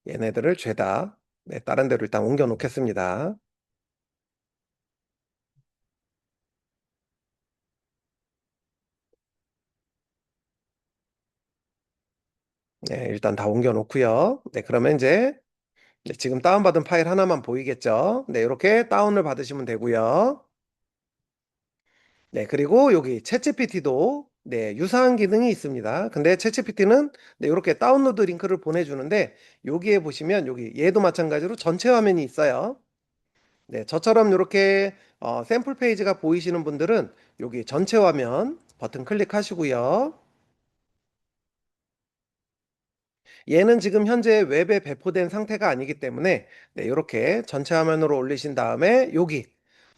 얘네들을 죄다 네, 다른 데로 일단 옮겨 놓겠습니다. 네, 일단 다 옮겨 놓고요. 네, 그러면 이제 네, 지금 다운받은 파일 하나만 보이겠죠? 네, 이렇게 다운을 받으시면 되고요. 네, 그리고 여기 챗GPT도 네, 유사한 기능이 있습니다. 근데 챗GPT는 네, 이렇게 다운로드 링크를 보내주는데 여기에 보시면 여기 얘도 마찬가지로 전체 화면이 있어요. 네, 저처럼 이렇게 샘플 페이지가 보이시는 분들은 여기 전체 화면 버튼 클릭하시고요. 얘는 지금 현재 웹에 배포된 상태가 아니기 때문에 네, 이렇게 전체 화면으로 올리신 다음에 여기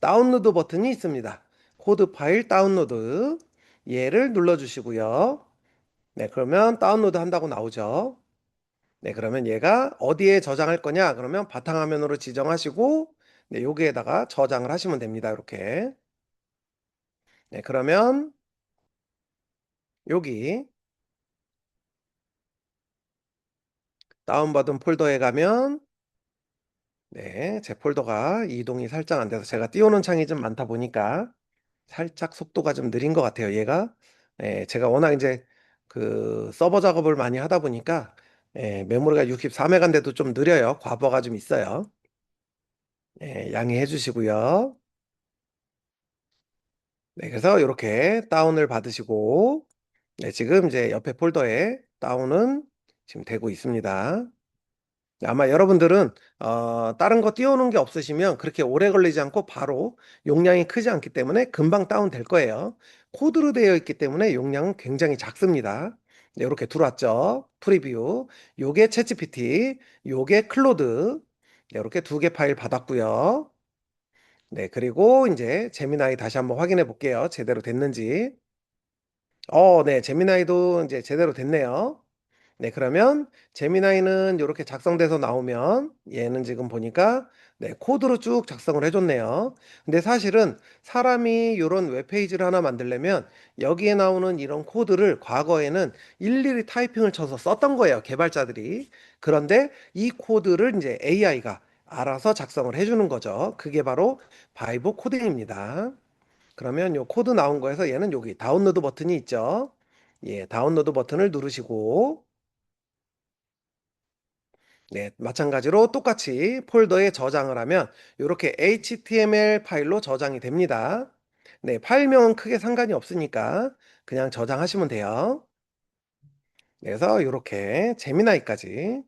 다운로드 버튼이 있습니다. 코드 파일 다운로드 얘를 눌러주시고요. 네, 그러면 다운로드 한다고 나오죠. 네, 그러면 얘가 어디에 저장할 거냐? 그러면 바탕화면으로 지정하시고 네, 여기에다가 저장을 하시면 됩니다. 이렇게. 네, 그러면 여기 다운받은 폴더에 가면 네, 제 폴더가 이동이 살짝 안 돼서 제가 띄우는 창이 좀 많다 보니까 살짝 속도가 좀 느린 것 같아요, 얘가. 예, 제가 워낙 이제 그 서버 작업을 많이 하다 보니까 예, 메모리가 64메가인데도 좀 느려요. 과부하가 좀 있어요. 예, 양해해 주시고요. 네, 그래서 이렇게 다운을 받으시고 네, 지금 이제 옆에 폴더에 다운은 지금 되고 있습니다. 아마 여러분들은 다른 거 띄워놓은 게 없으시면 그렇게 오래 걸리지 않고 바로 용량이 크지 않기 때문에 금방 다운될 거예요. 코드로 되어 있기 때문에 용량은 굉장히 작습니다. 네, 이렇게 들어왔죠. 프리뷰. 요게 챗GPT, 요게 클로드. 네, 이렇게 두 개 파일 받았고요. 네, 그리고 이제 제미나이 다시 한번 확인해 볼게요. 제대로 됐는지. 네, 제미나이도 이제 제대로 됐네요. 네, 그러면 제미나이는 이렇게 작성돼서 나오면 얘는 지금 보니까 네, 코드로 쭉 작성을 해줬네요. 근데 사실은 사람이 이런 웹페이지를 하나 만들려면 여기에 나오는 이런 코드를 과거에는 일일이 타이핑을 쳐서 썼던 거예요, 개발자들이. 그런데 이 코드를 이제 AI가 알아서 작성을 해주는 거죠. 그게 바로 바이브 코딩입니다. 그러면 요 코드 나온 거에서 얘는 여기 다운로드 버튼이 있죠. 예, 다운로드 버튼을 누르시고 네, 마찬가지로 똑같이 폴더에 저장을 하면 이렇게 HTML 파일로 저장이 됩니다. 네, 파일명은 크게 상관이 없으니까 그냥 저장하시면 돼요. 그래서 이렇게 제미나이까지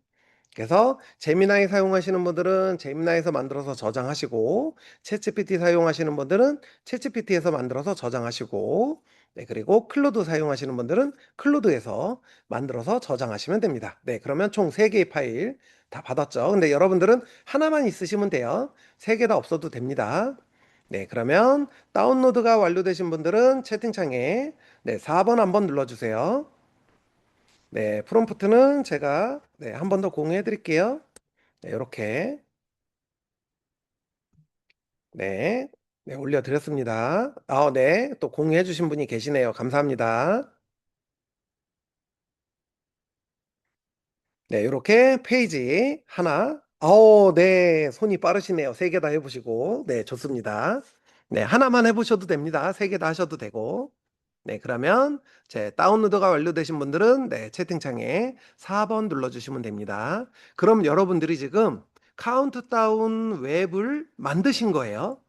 그래서 제미나이 사용하시는 분들은 제미나이에서 만들어서 저장하시고 챗GPT 사용하시는 분들은 챗GPT에서 만들어서 저장하시고 네, 그리고 클로드 사용하시는 분들은 클로드에서 만들어서 저장하시면 됩니다. 네, 그러면 총 3개의 파일 다 받았죠. 근데 여러분들은 하나만 있으시면 돼요. 3개 다 없어도 됩니다. 네, 그러면 다운로드가 완료되신 분들은 채팅창에 네, 4번 한번 눌러주세요. 네, 프롬프트는 제가 네, 한 번 더 공유해 드릴게요. 네, 이렇게 네, 네, 올려드렸습니다. 네, 또 공유해 주신 분이 계시네요. 감사합니다. 네, 이렇게 페이지 하나. 네, 손이 빠르시네요. 세 개 다 해보시고. 네, 좋습니다. 네, 하나만 해보셔도 됩니다. 세 개 다 하셔도 되고. 네, 그러면 제 다운로드가 완료되신 분들은 네, 채팅창에 4번 눌러주시면 됩니다. 그럼 여러분들이 지금 카운트다운 웹을 만드신 거예요.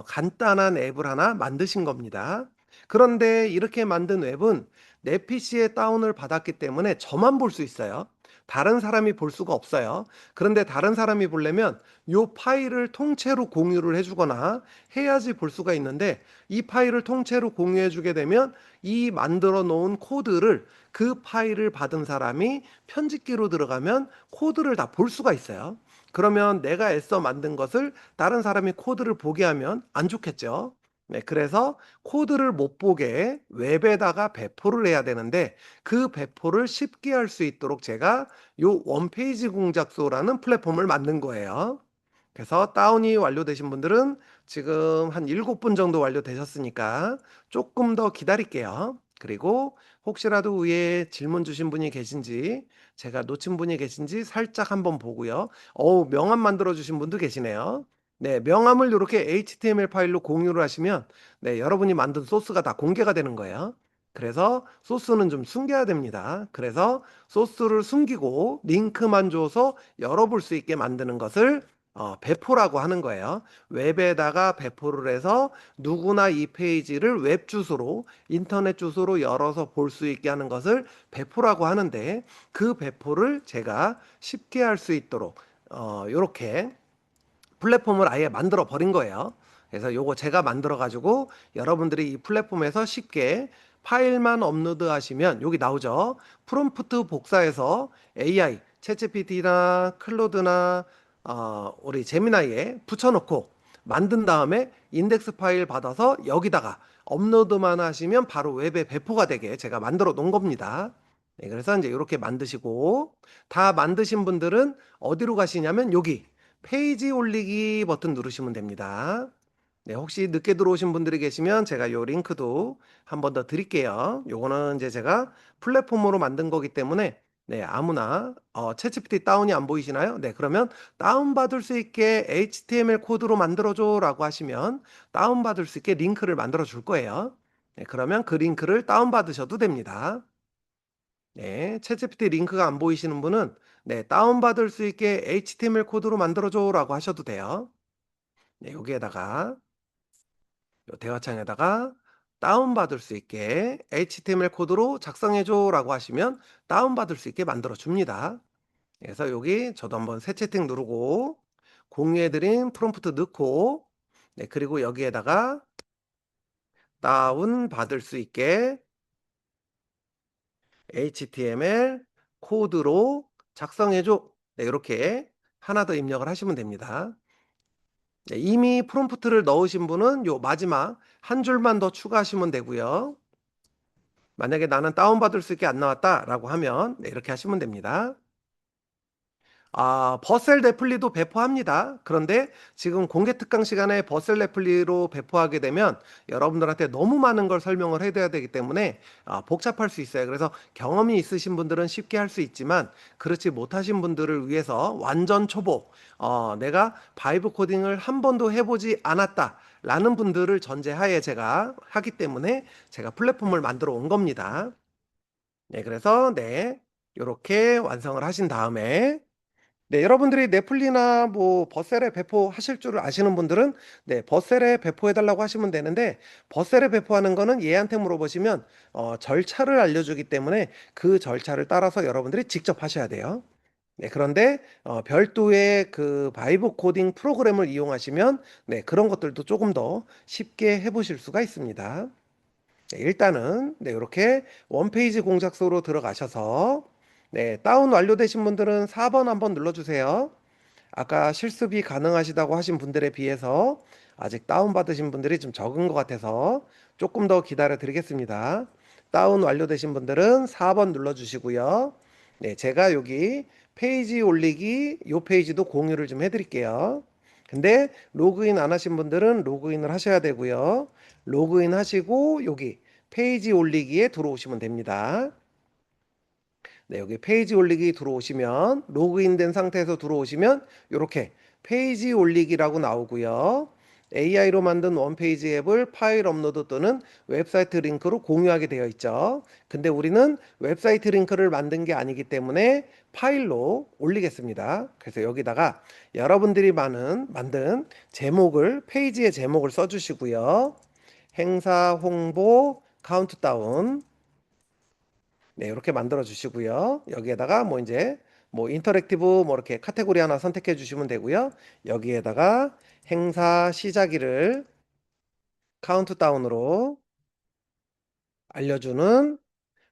간단한 앱을 하나 만드신 겁니다. 그런데 이렇게 만든 웹은 내 PC에 다운을 받았기 때문에 저만 볼 수 있어요. 다른 사람이 볼 수가 없어요. 그런데 다른 사람이 보려면 이 파일을 통째로 공유를 해주거나 해야지 볼 수가 있는데 이 파일을 통째로 공유해 주게 되면 이 만들어 놓은 코드를 그 파일을 받은 사람이 편집기로 들어가면 코드를 다 볼 수가 있어요. 그러면 내가 애써 만든 것을 다른 사람이 코드를 보게 하면 안 좋겠죠. 네, 그래서 코드를 못 보게 웹에다가 배포를 해야 되는데 그 배포를 쉽게 할 수 있도록 제가 요 원페이지 공작소라는 플랫폼을 만든 거예요. 그래서 다운이 완료되신 분들은 지금 한 7분 정도 완료되셨으니까 조금 더 기다릴게요. 그리고 혹시라도 위에 질문 주신 분이 계신지 제가 놓친 분이 계신지 살짝 한번 보고요. 명함 만들어 주신 분도 계시네요. 네, 명함을 이렇게 HTML 파일로 공유를 하시면 네, 여러분이 만든 소스가 다 공개가 되는 거예요. 그래서 소스는 좀 숨겨야 됩니다. 그래서 소스를 숨기고 링크만 줘서 열어볼 수 있게 만드는 것을 배포라고 하는 거예요. 웹에다가 배포를 해서 누구나 이 페이지를 웹 주소로, 인터넷 주소로 열어서 볼 수 있게 하는 것을 배포라고 하는데 그 배포를 제가 쉽게 할 수 있도록 이렇게 플랫폼을 아예 만들어 버린 거예요. 그래서 요거 제가 만들어 가지고 여러분들이 이 플랫폼에서 쉽게 파일만 업로드 하시면 여기 나오죠. 프롬프트 복사해서 AI, 챗GPT나 클로드나 우리 제미나이에 붙여놓고 만든 다음에 인덱스 파일 받아서 여기다가 업로드만 하시면 바로 웹에 배포가 되게 제가 만들어 놓은 겁니다. 네, 그래서 이제 이렇게 만드시고 다 만드신 분들은 어디로 가시냐면 여기 페이지 올리기 버튼 누르시면 됩니다. 네, 혹시 늦게 들어오신 분들이 계시면 제가 요 링크도 한 번 더 드릴게요. 요거는 이제 제가 플랫폼으로 만든 거기 때문에 네, 아무나 챗GPT 다운이 안 보이시나요? 네, 그러면 다운받을 수 있게 HTML 코드로 만들어줘라고 하시면 다운받을 수 있게 링크를 만들어 줄 거예요. 네, 그러면 그 링크를 다운받으셔도 됩니다. 네, 챗GPT 링크가 안 보이시는 분은 네, 다운받을 수 있게 HTML 코드로 만들어줘라고 하셔도 돼요. 네, 여기에다가 요 대화창에다가 다운받을 수 있게 HTML 코드로 작성해줘라고 하시면 다운받을 수 있게 만들어 줍니다. 그래서 여기 저도 한번 새 채팅 누르고 공유해드린 프롬프트 넣고 네, 그리고 여기에다가 다운받을 수 있게 HTML 코드로 작성해줘. 네, 이렇게 하나 더 입력을 하시면 됩니다. 네, 이미 프롬프트를 넣으신 분은 요 마지막 한 줄만 더 추가하시면 되고요. 만약에 나는 다운받을 수 있게 안 나왔다라고 하면 네, 이렇게 하시면 됩니다. 버셀 레플리도 배포합니다. 그런데 지금 공개 특강 시간에 버셀 레플리로 배포하게 되면 여러분들한테 너무 많은 걸 설명을 해줘야 되기 때문에 복잡할 수 있어요. 그래서 경험이 있으신 분들은 쉽게 할 수 있지만 그렇지 못하신 분들을 위해서 완전 초보, 내가 바이브 코딩을 한 번도 해보지 않았다. 라는 분들을 전제하에 제가 하기 때문에 제가 플랫폼을 만들어 온 겁니다. 네, 그래서 네, 이렇게 완성을 하신 다음에 네, 여러분들이 넷플리나 뭐 버셀에 배포하실 줄 아시는 분들은 네, 버셀에 배포해 달라고 하시면 되는데 버셀에 배포하는 거는 얘한테 물어보시면 절차를 알려주기 때문에 그 절차를 따라서 여러분들이 직접 하셔야 돼요. 네, 그런데 별도의 그 바이브 코딩 프로그램을 이용하시면 네, 그런 것들도 조금 더 쉽게 해보실 수가 있습니다. 네, 일단은 네, 이렇게 원페이지 공작소로 들어가셔서 네, 다운 완료되신 분들은 4번 한번 눌러주세요. 아까 실습이 가능하시다고 하신 분들에 비해서 아직 다운받으신 분들이 좀 적은 것 같아서 조금 더 기다려 드리겠습니다. 다운 완료되신 분들은 4번 눌러주시고요. 네, 제가 여기 페이지 올리기 요 페이지도 공유를 좀 해드릴게요. 근데 로그인 안 하신 분들은 로그인을 하셔야 되고요. 로그인 하시고 여기 페이지 올리기에 들어오시면 됩니다. 네, 여기 페이지 올리기 들어오시면 로그인된 상태에서 들어오시면 이렇게 페이지 올리기라고 나오고요. AI로 만든 원페이지 앱을 파일 업로드 또는 웹사이트 링크로 공유하게 되어 있죠. 근데 우리는 웹사이트 링크를 만든 게 아니기 때문에 파일로 올리겠습니다. 그래서 여기다가 여러분들이 만든 제목을, 페이지의 제목을 써주시고요. 행사 홍보 카운트다운. 네, 이렇게 만들어 주시고요. 여기에다가 뭐 이제 뭐 인터랙티브 뭐 이렇게 카테고리 하나 선택해 주시면 되고요. 여기에다가 행사 시작일을 카운트다운으로 알려주는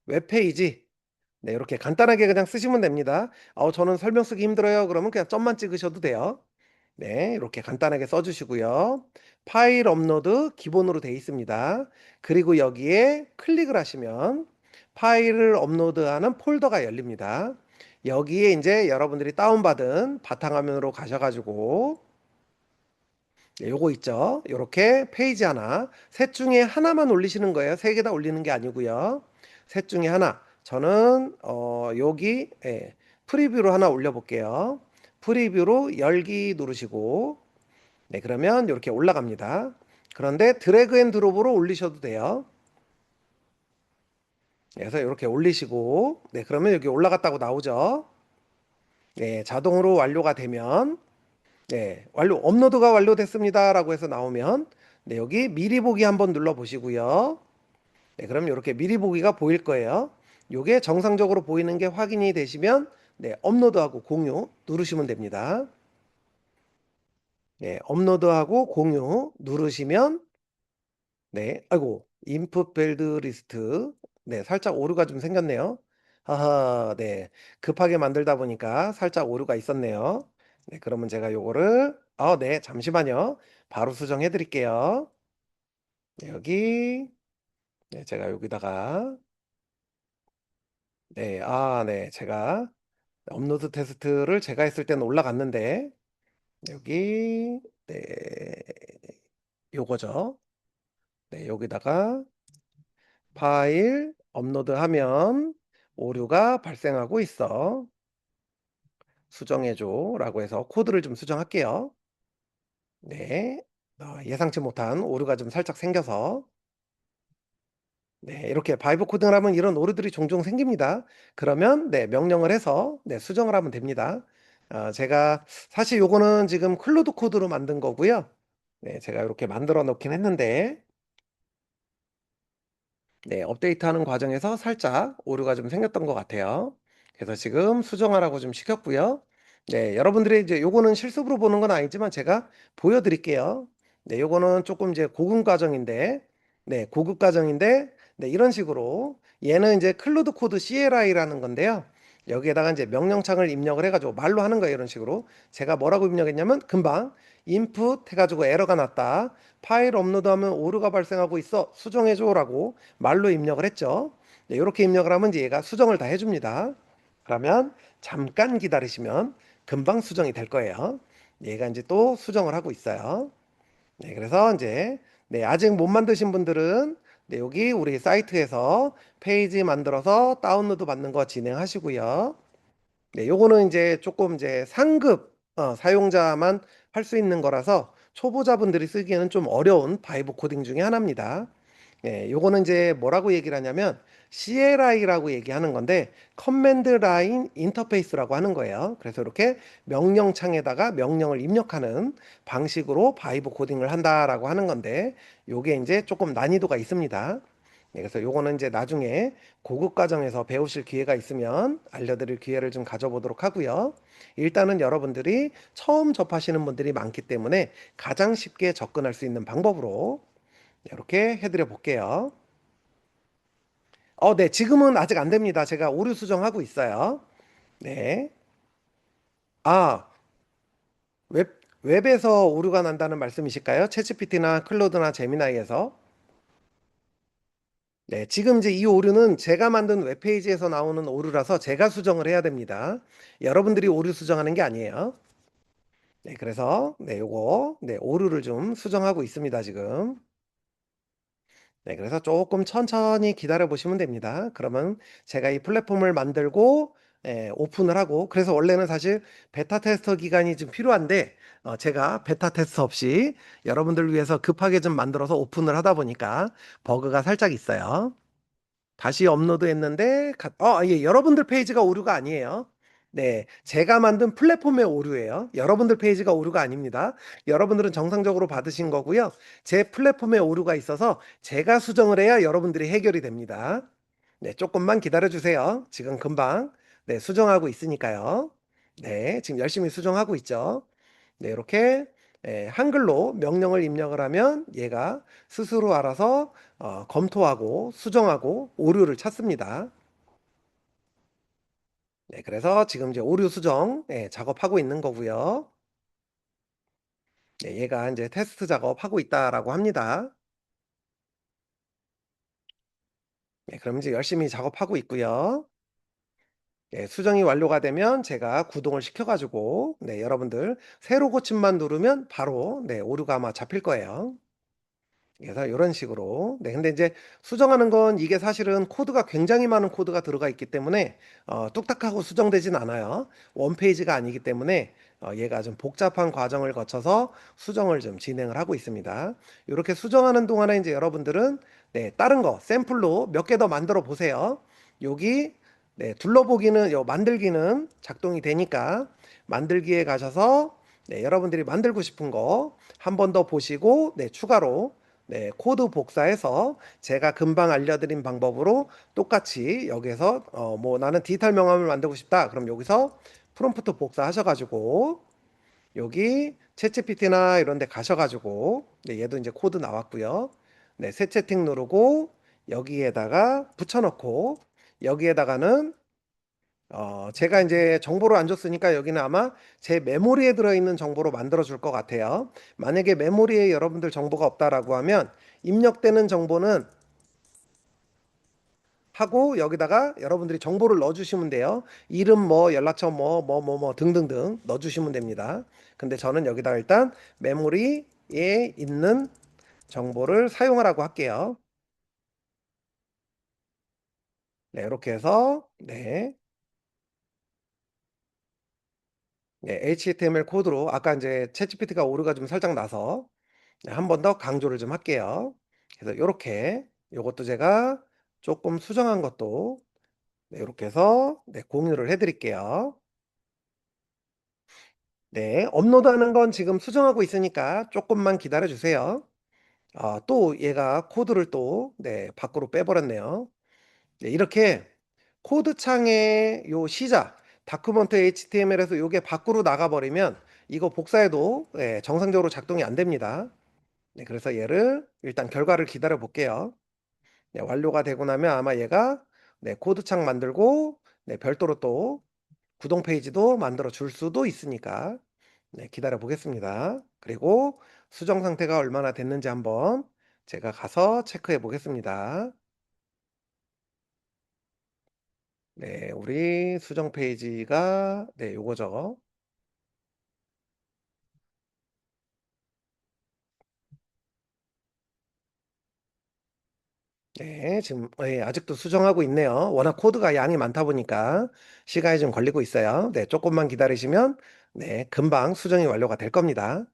웹페이지. 네, 이렇게 간단하게 그냥 쓰시면 됩니다. 저는 설명 쓰기 힘들어요. 그러면 그냥 점만 찍으셔도 돼요. 네, 이렇게 간단하게 써주시고요. 파일 업로드 기본으로 되어 있습니다. 그리고 여기에 클릭을 하시면 파일을 업로드하는 폴더가 열립니다. 여기에 이제 여러분들이 다운받은 바탕화면으로 가셔가지고 네, 요거 있죠. 이렇게 페이지 하나, 셋 중에 하나만 올리시는 거예요. 세 개 다 올리는 게 아니고요. 셋 중에 하나. 저는 여기 프리뷰로 하나 올려볼게요. 프리뷰로 열기 누르시고 네, 그러면 이렇게 올라갑니다. 그런데 드래그 앤 드롭으로 올리셔도 돼요. 그래서 이렇게 올리시고 네, 그러면 여기 올라갔다고 나오죠. 네, 자동으로 완료가 되면 네, 업로드가 완료됐습니다라고 해서 나오면 네, 여기 미리 보기 한번 눌러 보시고요. 네, 그럼 이렇게 미리 보기가 보일 거예요. 이게 정상적으로 보이는 게 확인이 되시면 네, 업로드하고 공유 누르시면 됩니다. 네, 업로드하고 공유 누르시면 네, 아이고, 인풋 빌드 리스트. 네, 살짝 오류가 좀 생겼네요. 하하, 네. 급하게 만들다 보니까 살짝 오류가 있었네요. 네, 그러면 제가 요거를, 네, 잠시만요. 바로 수정해 드릴게요. 네, 여기, 네, 제가 여기다가, 네, 네, 제가 업로드 테스트를 제가 했을 때는 올라갔는데, 여기, 네, 요거죠. 네, 여기다가, 파일 업로드하면 오류가 발생하고 있어. 수정해줘 라고 해서 코드를 좀 수정할게요. 네. 예상치 못한 오류가 좀 살짝 생겨서 네, 이렇게 바이브 코딩을 하면 이런 오류들이 종종 생깁니다. 그러면 네, 명령을 해서 네, 수정을 하면 됩니다. 제가 사실 요거는 지금 클로드 코드로 만든 거고요. 네, 제가 이렇게 만들어 놓긴 했는데 네, 업데이트하는 과정에서 살짝 오류가 좀 생겼던 것 같아요. 그래서 지금 수정하라고 좀 시켰고요. 네, 여러분들이 이제 요거는 실습으로 보는 건 아니지만 제가 보여드릴게요. 네, 요거는 조금 이제 고급 과정인데, 네, 고급 과정인데, 네, 이런 식으로 얘는 이제 클로드 코드 CLI라는 건데요. 여기에다가 이제 명령창을 입력을 해가지고 말로 하는 거예요. 이런 식으로. 제가 뭐라고 입력했냐면 금방 input 해가지고 에러가 났다. 파일 업로드하면 오류가 발생하고 있어. 수정해줘라고 말로 입력을 했죠. 네, 이렇게 입력을 하면 이제 얘가 수정을 다 해줍니다. 그러면 잠깐 기다리시면 금방 수정이 될 거예요. 얘가 이제 또 수정을 하고 있어요. 네, 그래서 이제 네, 아직 못 만드신 분들은 네, 여기 우리 사이트에서 페이지 만들어서 다운로드 받는 거 진행하시고요. 네, 요거는 이제 조금 이제 상급 사용자만 할 수 있는 거라서 초보자분들이 쓰기에는 좀 어려운 바이브 코딩 중에 하나입니다. 예, 요거는 이제 뭐라고 얘기를 하냐면 CLI라고 얘기하는 건데 커맨드 라인 인터페이스라고 하는 거예요. 그래서 이렇게 명령창에다가 명령을 입력하는 방식으로 바이브 코딩을 한다라고 하는 건데 요게 이제 조금 난이도가 있습니다. 네, 그래서 요거는 이제 나중에 고급 과정에서 배우실 기회가 있으면 알려드릴 기회를 좀 가져보도록 하고요. 일단은 여러분들이 처음 접하시는 분들이 많기 때문에 가장 쉽게 접근할 수 있는 방법으로 이렇게 해드려 볼게요. 네, 지금은 아직 안 됩니다. 제가 오류 수정하고 있어요. 네. 아, 웹에서 오류가 난다는 말씀이실까요? 챗GPT나 클로드나 제미나이에서? 네, 지금 이제 이 오류는 제가 만든 웹페이지에서 나오는 오류라서 제가 수정을 해야 됩니다. 여러분들이 오류 수정하는 게 아니에요. 네, 그래서 네, 요거 네, 오류를 좀 수정하고 있습니다, 지금. 네, 그래서 조금 천천히 기다려 보시면 됩니다. 그러면 제가 이 플랫폼을 만들고 오픈을 하고, 그래서 원래는 사실 베타 테스터 기간이 좀 필요한데 제가 베타 테스트 없이 여러분들 위해서 급하게 좀 만들어서 오픈을 하다 보니까 버그가 살짝 있어요. 다시 업로드했는데 예, 여러분들 페이지가 오류가 아니에요. 네, 제가 만든 플랫폼의 오류예요. 여러분들 페이지가 오류가 아닙니다. 여러분들은 정상적으로 받으신 거고요. 제 플랫폼에 오류가 있어서 제가 수정을 해야 여러분들이 해결이 됩니다. 네, 조금만 기다려 주세요. 지금 금방 수정하고 있으니까요. 네, 지금 열심히 수정하고 있죠. 네, 이렇게 한글로 명령을 입력을 하면 얘가 스스로 알아서 검토하고 수정하고 오류를 찾습니다. 네, 그래서 지금 이제 오류 수정 작업하고 있는 거고요. 네, 얘가 이제 테스트 작업하고 있다라고 합니다. 네, 그럼 이제 열심히 작업하고 있고요. 네, 수정이 완료가 되면 제가 구동을 시켜가지고 여러분들 새로 고침만 누르면 바로 오류가 아마 잡힐 거예요. 그래서 이런 식으로 근데 이제 수정하는 건 이게 사실은 코드가 굉장히 많은 코드가 들어가 있기 때문에 뚝딱하고 수정되진 않아요. 원페이지가 아니기 때문에 얘가 좀 복잡한 과정을 거쳐서 수정을 좀 진행을 하고 있습니다. 이렇게 수정하는 동안에 이제 여러분들은 다른 거 샘플로 몇 개 더 만들어 보세요. 여기 둘러보기는 만들기는 작동이 되니까 만들기에 가셔서 여러분들이 만들고 싶은 거 한 번 더 보시고 추가로 코드 복사해서 제가 금방 알려드린 방법으로 똑같이 여기서 뭐 나는 디지털 명함을 만들고 싶다. 그럼 여기서 프롬프트 복사하셔가지고 여기 챗GPT나 이런 데 가셔가지고 얘도 이제 코드 나왔고요. 새 채팅 누르고 여기에다가 붙여넣고 여기에다가는 제가 이제 정보를 안 줬으니까 여기는 아마 제 메모리에 들어있는 정보로 만들어 줄 것 같아요. 만약에 메모리에 여러분들 정보가 없다라고 하면 입력되는 정보는 하고 여기다가 여러분들이 정보를 넣어 주시면 돼요. 이름 뭐 연락처 뭐 등등등 넣어 주시면 됩니다. 근데 저는 여기다가 일단 메모리에 있는 정보를 사용하라고 할게요. 네, 이렇게 해서 HTML 코드로 아까 이제 챗GPT가 오류가 좀 살짝 나서 한 번 더 강조를 좀 할게요. 그래서 요렇게 요것도 제가 조금 수정한 것도 요렇게 해서 공유를 해 드릴게요. 네, 업로드하는 건 지금 수정하고 있으니까 조금만 기다려 주세요. 또 얘가 코드를 또 밖으로 빼버렸네요. 네, 이렇게 코드 창의 요 시작 다큐멘트 HTML에서 요게 밖으로 나가버리면 이거 복사해도 정상적으로 작동이 안 됩니다. 네, 그래서 얘를 일단 결과를 기다려 볼게요. 네, 완료가 되고 나면 아마 얘가 코드창 만들고 별도로 또 구동 페이지도 만들어 줄 수도 있으니까 기다려 보겠습니다. 그리고 수정 상태가 얼마나 됐는지 한번 제가 가서 체크해 보겠습니다. 네, 우리 수정 페이지가 요거죠. 네, 지금 아직도 수정하고 있네요. 워낙 코드가 양이 많다 보니까 시간이 좀 걸리고 있어요. 네, 조금만 기다리시면 금방 수정이 완료가 될 겁니다.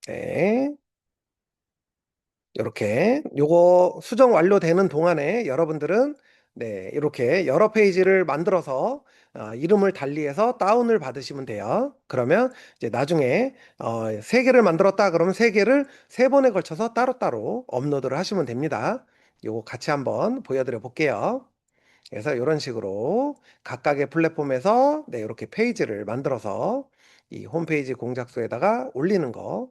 네. 요렇게 요거 수정 완료되는 동안에 여러분들은 이렇게 여러 페이지를 만들어서 이름을 달리해서 다운을 받으시면 돼요. 그러면 이제 나중에 3개를 만들었다 그러면 3개를 3번에 걸쳐서 따로따로 업로드를 하시면 됩니다. 요거 같이 한번 보여드려 볼게요. 그래서 이런 식으로 각각의 플랫폼에서 이렇게 페이지를 만들어서 이 홈페이지 공작소에다가 올리는 거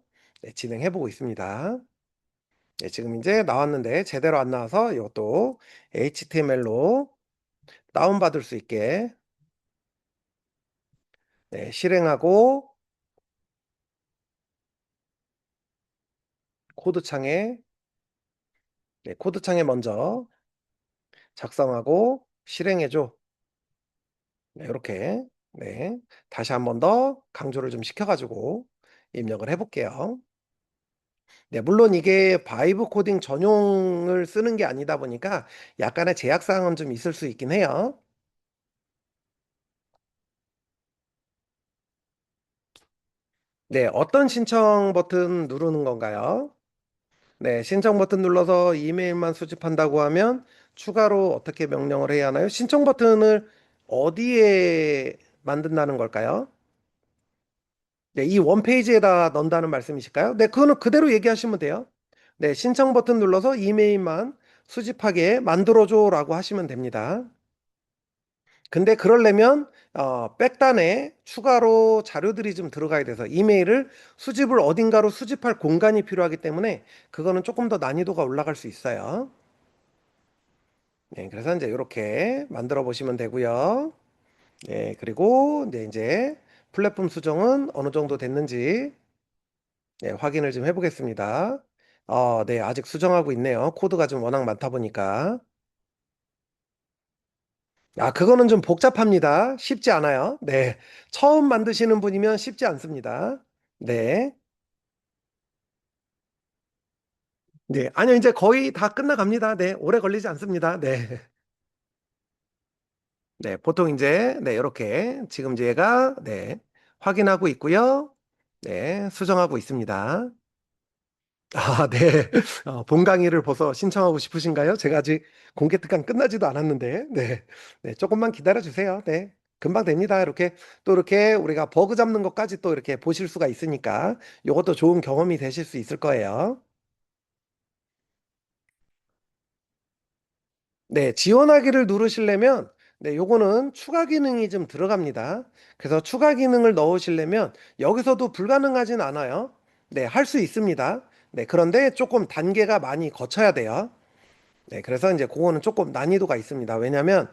진행해 보고 있습니다. 네, 지금 이제 나왔는데 제대로 안 나와서 이것도 HTML로 다운받을 수 있게 실행하고 코드창에 코드창에 먼저 작성하고 실행해줘. 이렇게 다시 한번 더 강조를 좀 시켜가지고 입력을 해볼게요. 네, 물론 이게 바이브 코딩 전용을 쓰는 게 아니다 보니까 약간의 제약사항은 좀 있을 수 있긴 해요. 네, 어떤 신청 버튼 누르는 건가요? 네, 신청 버튼 눌러서 이메일만 수집한다고 하면 추가로 어떻게 명령을 해야 하나요? 신청 버튼을 어디에 만든다는 걸까요? 네, 이 원페이지에다 넣는다는 말씀이실까요? 네, 그거는 그대로 얘기하시면 돼요. 네, 신청 버튼 눌러서 이메일만 수집하게 만들어줘라고 하시면 됩니다. 근데 그러려면 백단에 추가로 자료들이 좀 들어가야 돼서 이메일을 수집을 어딘가로 수집할 공간이 필요하기 때문에 그거는 조금 더 난이도가 올라갈 수 있어요. 네, 그래서 이제 이렇게 만들어 보시면 되고요. 네, 그리고 이제 플랫폼 수정은 어느 정도 됐는지 네, 확인을 좀 해보겠습니다. 네, 아직 수정하고 있네요. 코드가 좀 워낙 많다 보니까. 그거는 좀 복잡합니다. 쉽지 않아요. 네. 처음 만드시는 분이면 쉽지 않습니다. 네. 네. 아니요, 이제 거의 다 끝나갑니다. 네. 오래 걸리지 않습니다. 네. 네. 보통 이제, 네, 이렇게 지금 이제 얘가, 네, 확인하고 있고요. 네. 수정하고 있습니다. 네. 본 강의를 벌써 신청하고 싶으신가요? 제가 아직 공개 특강 끝나지도 않았는데, 네. 네. 조금만 기다려 주세요. 네. 금방 됩니다. 이렇게 또 이렇게 우리가 버그 잡는 것까지 또 이렇게 보실 수가 있으니까 이것도 좋은 경험이 되실 수 있을 거예요. 네, 지원하기를 누르시려면 네, 요거는 추가 기능이 좀 들어갑니다. 그래서 추가 기능을 넣으시려면 여기서도 불가능하진 않아요. 네, 할 수 있습니다. 네, 그런데 조금 단계가 많이 거쳐야 돼요. 네, 그래서 이제 그거는 조금 난이도가 있습니다. 왜냐하면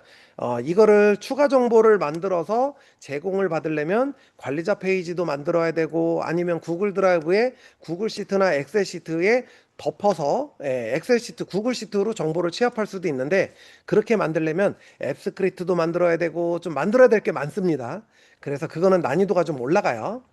이거를 추가 정보를 만들어서 제공을 받으려면 관리자 페이지도 만들어야 되고 아니면 구글 드라이브에 구글 시트나 엑셀 시트에 덮어서 엑셀 시트, 구글 시트로 정보를 취합할 수도 있는데 그렇게 만들려면 앱 스크립트도 만들어야 되고 좀 만들어야 될 게 많습니다. 그래서 그거는 난이도가 좀 올라가요.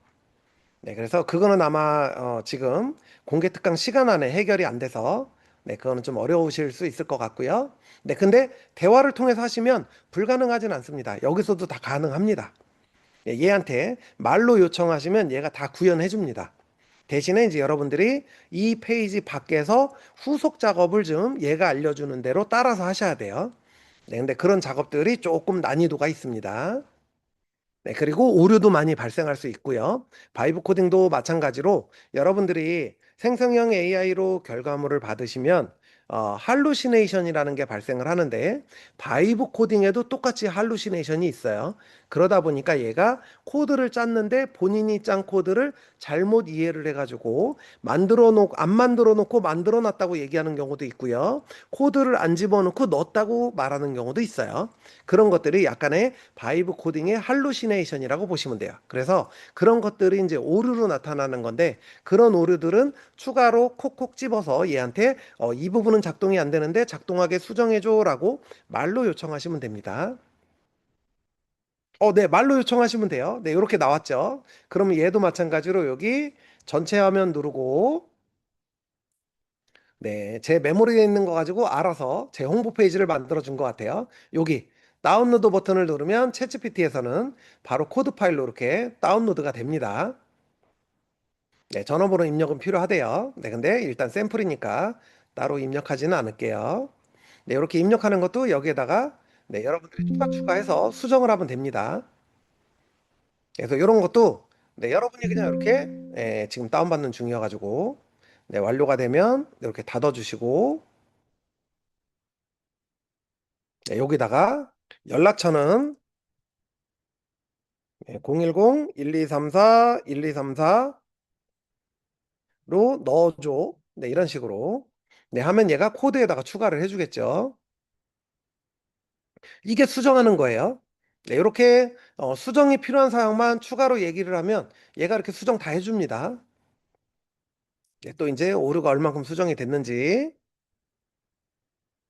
네, 그래서 그거는 아마 지금 공개 특강 시간 안에 해결이 안 돼서 네, 그거는 좀 어려우실 수 있을 것 같고요. 네, 근데 대화를 통해서 하시면 불가능하진 않습니다. 여기서도 다 가능합니다. 예, 얘한테 말로 요청하시면 얘가 다 구현해 줍니다. 대신에 이제 여러분들이 이 페이지 밖에서 후속 작업을 좀 얘가 알려주는 대로 따라서 하셔야 돼요. 네, 근데 그런 작업들이 조금 난이도가 있습니다. 네, 그리고 오류도 많이 발생할 수 있고요. 바이브 코딩도 마찬가지로 여러분들이 생성형 AI로 결과물을 받으시면 할루시네이션이라는 게 발생을 하는데 바이브 코딩에도 똑같이 할루시네이션이 있어요. 그러다 보니까 얘가 코드를 짰는데 본인이 짠 코드를 잘못 이해를 해가지고 안 만들어 놓고 만들어 놨다고 얘기하는 경우도 있고요. 코드를 안 집어넣고 넣었다고 말하는 경우도 있어요. 그런 것들이 약간의 바이브 코딩의 할루시네이션이라고 보시면 돼요. 그래서 그런 것들이 이제 오류로 나타나는 건데 그런 오류들은 추가로 콕콕 집어서 얘한테 이 부분은 작동이 안 되는데 작동하게 수정해줘라고 말로 요청하시면 됩니다. 네, 말로 요청하시면 돼요. 네, 이렇게 나왔죠. 그러면 얘도 마찬가지로 여기 전체 화면 누르고 네, 제 메모리에 있는 거 가지고 알아서 제 홍보 페이지를 만들어 준 것 같아요. 여기 다운로드 버튼을 누르면 챗GPT에서는 바로 코드 파일로 이렇게 다운로드가 됩니다. 네, 전화번호 입력은 필요하대요. 네, 근데 일단 샘플이니까 따로 입력하지는 않을게요. 네, 이렇게 입력하는 것도 여기에다가 네, 여러분들이 추가해서 수정을 하면 됩니다. 그래서 이런 것도 네, 여러분이 그냥 이렇게 지금 다운받는 중이어가지고 네, 완료가 되면 이렇게 닫아주시고 네, 여기다가 연락처는 010-1234-1234로 넣어줘. 네, 이런 식으로. 네, 하면 얘가 코드에다가 추가를 해주겠죠. 이게 수정하는 거예요. 네, 이렇게 수정이 필요한 사항만 추가로 얘기를 하면 얘가 이렇게 수정 다 해줍니다. 네, 또 이제 오류가 얼만큼 수정이 됐는지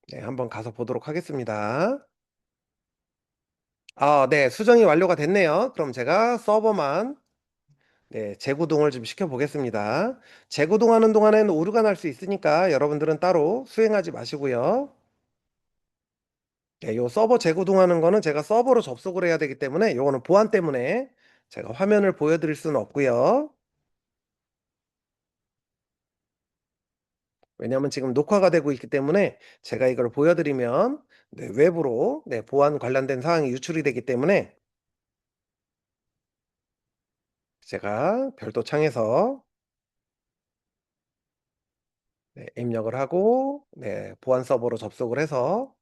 네, 한번 가서 보도록 하겠습니다. 네, 수정이 완료가 됐네요. 그럼 제가 서버만 네, 재구동을 좀 시켜보겠습니다. 재구동하는 동안에는 오류가 날 수 있으니까 여러분들은 따로 수행하지 마시고요. 네, 요 서버 재구동하는 거는 제가 서버로 접속을 해야 되기 때문에 요거는 보안 때문에 제가 화면을 보여드릴 수는 없고요. 왜냐하면 지금 녹화가 되고 있기 때문에 제가 이걸 보여드리면 네, 외부로 네, 보안 관련된 사항이 유출이 되기 때문에 제가 별도 창에서 네, 입력을 하고 네, 보안 서버로 접속을 해서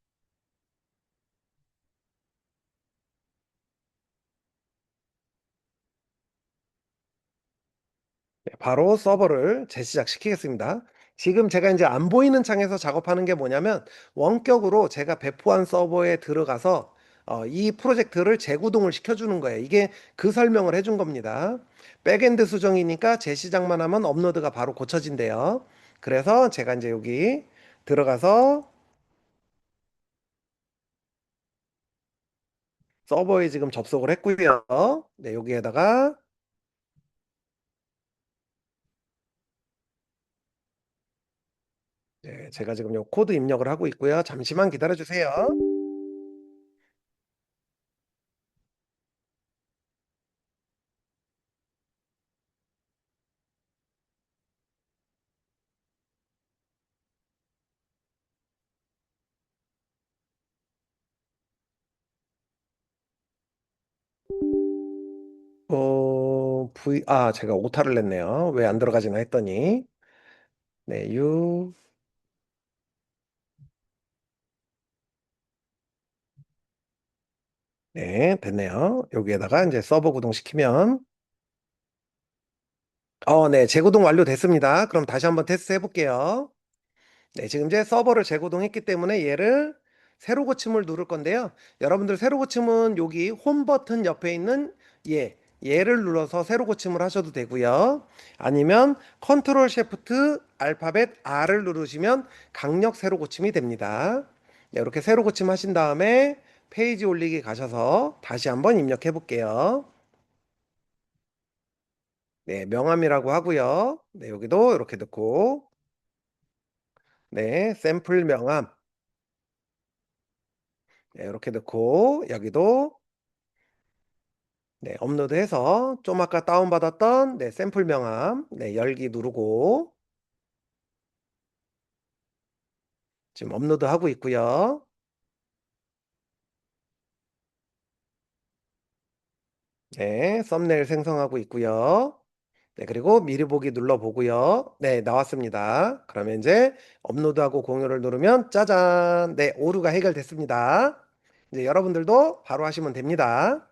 네, 바로 서버를 재시작시키겠습니다. 지금 제가 이제 안 보이는 창에서 작업하는 게 뭐냐면 원격으로 제가 배포한 서버에 들어가서 이 프로젝트를 재구동을 시켜주는 거예요. 이게 그 설명을 해준 겁니다. 백엔드 수정이니까 재시작만 하면 업로드가 바로 고쳐진대요. 그래서 제가 이제 여기 들어가서 서버에 지금 접속을 했고요. 네, 여기에다가 네, 제가 지금 요 코드 입력을 하고 있고요. 잠시만 기다려 주세요. 제가 오타를 냈네요. 왜 안 들어가지나 했더니. 네, 네, 됐네요. 여기에다가 이제 서버 구동시키면, 네, 재구동 완료됐습니다. 그럼 다시 한번 테스트 해볼게요. 네, 지금 이제 서버를 재구동했기 때문에 얘를 새로 고침을 누를 건데요. 여러분들 새로 고침은 여기 홈 버튼 옆에 있는 얘를 눌러서 새로 고침을 하셔도 되고요. 아니면 컨트롤 쉬프트 알파벳 R을 누르시면 강력 새로 고침이 됩니다. 네, 이렇게 새로 고침 하신 다음에 페이지 올리기 가셔서 다시 한번 입력해 볼게요. 네, 명함이라고 하고요. 네, 여기도 이렇게 넣고, 네, 샘플 명함. 네, 이렇게 넣고 여기도 네, 업로드해서 좀 아까 다운받았던 네, 샘플 명함 네, 열기 누르고 지금 업로드하고 있고요. 네, 썸네일 생성하고 있고요. 네, 그리고 미리 보기 눌러보고요. 네, 나왔습니다. 그러면 이제 업로드하고 공유를 누르면 짜잔! 네, 오류가 해결됐습니다. 이제 여러분들도 바로 하시면 됩니다.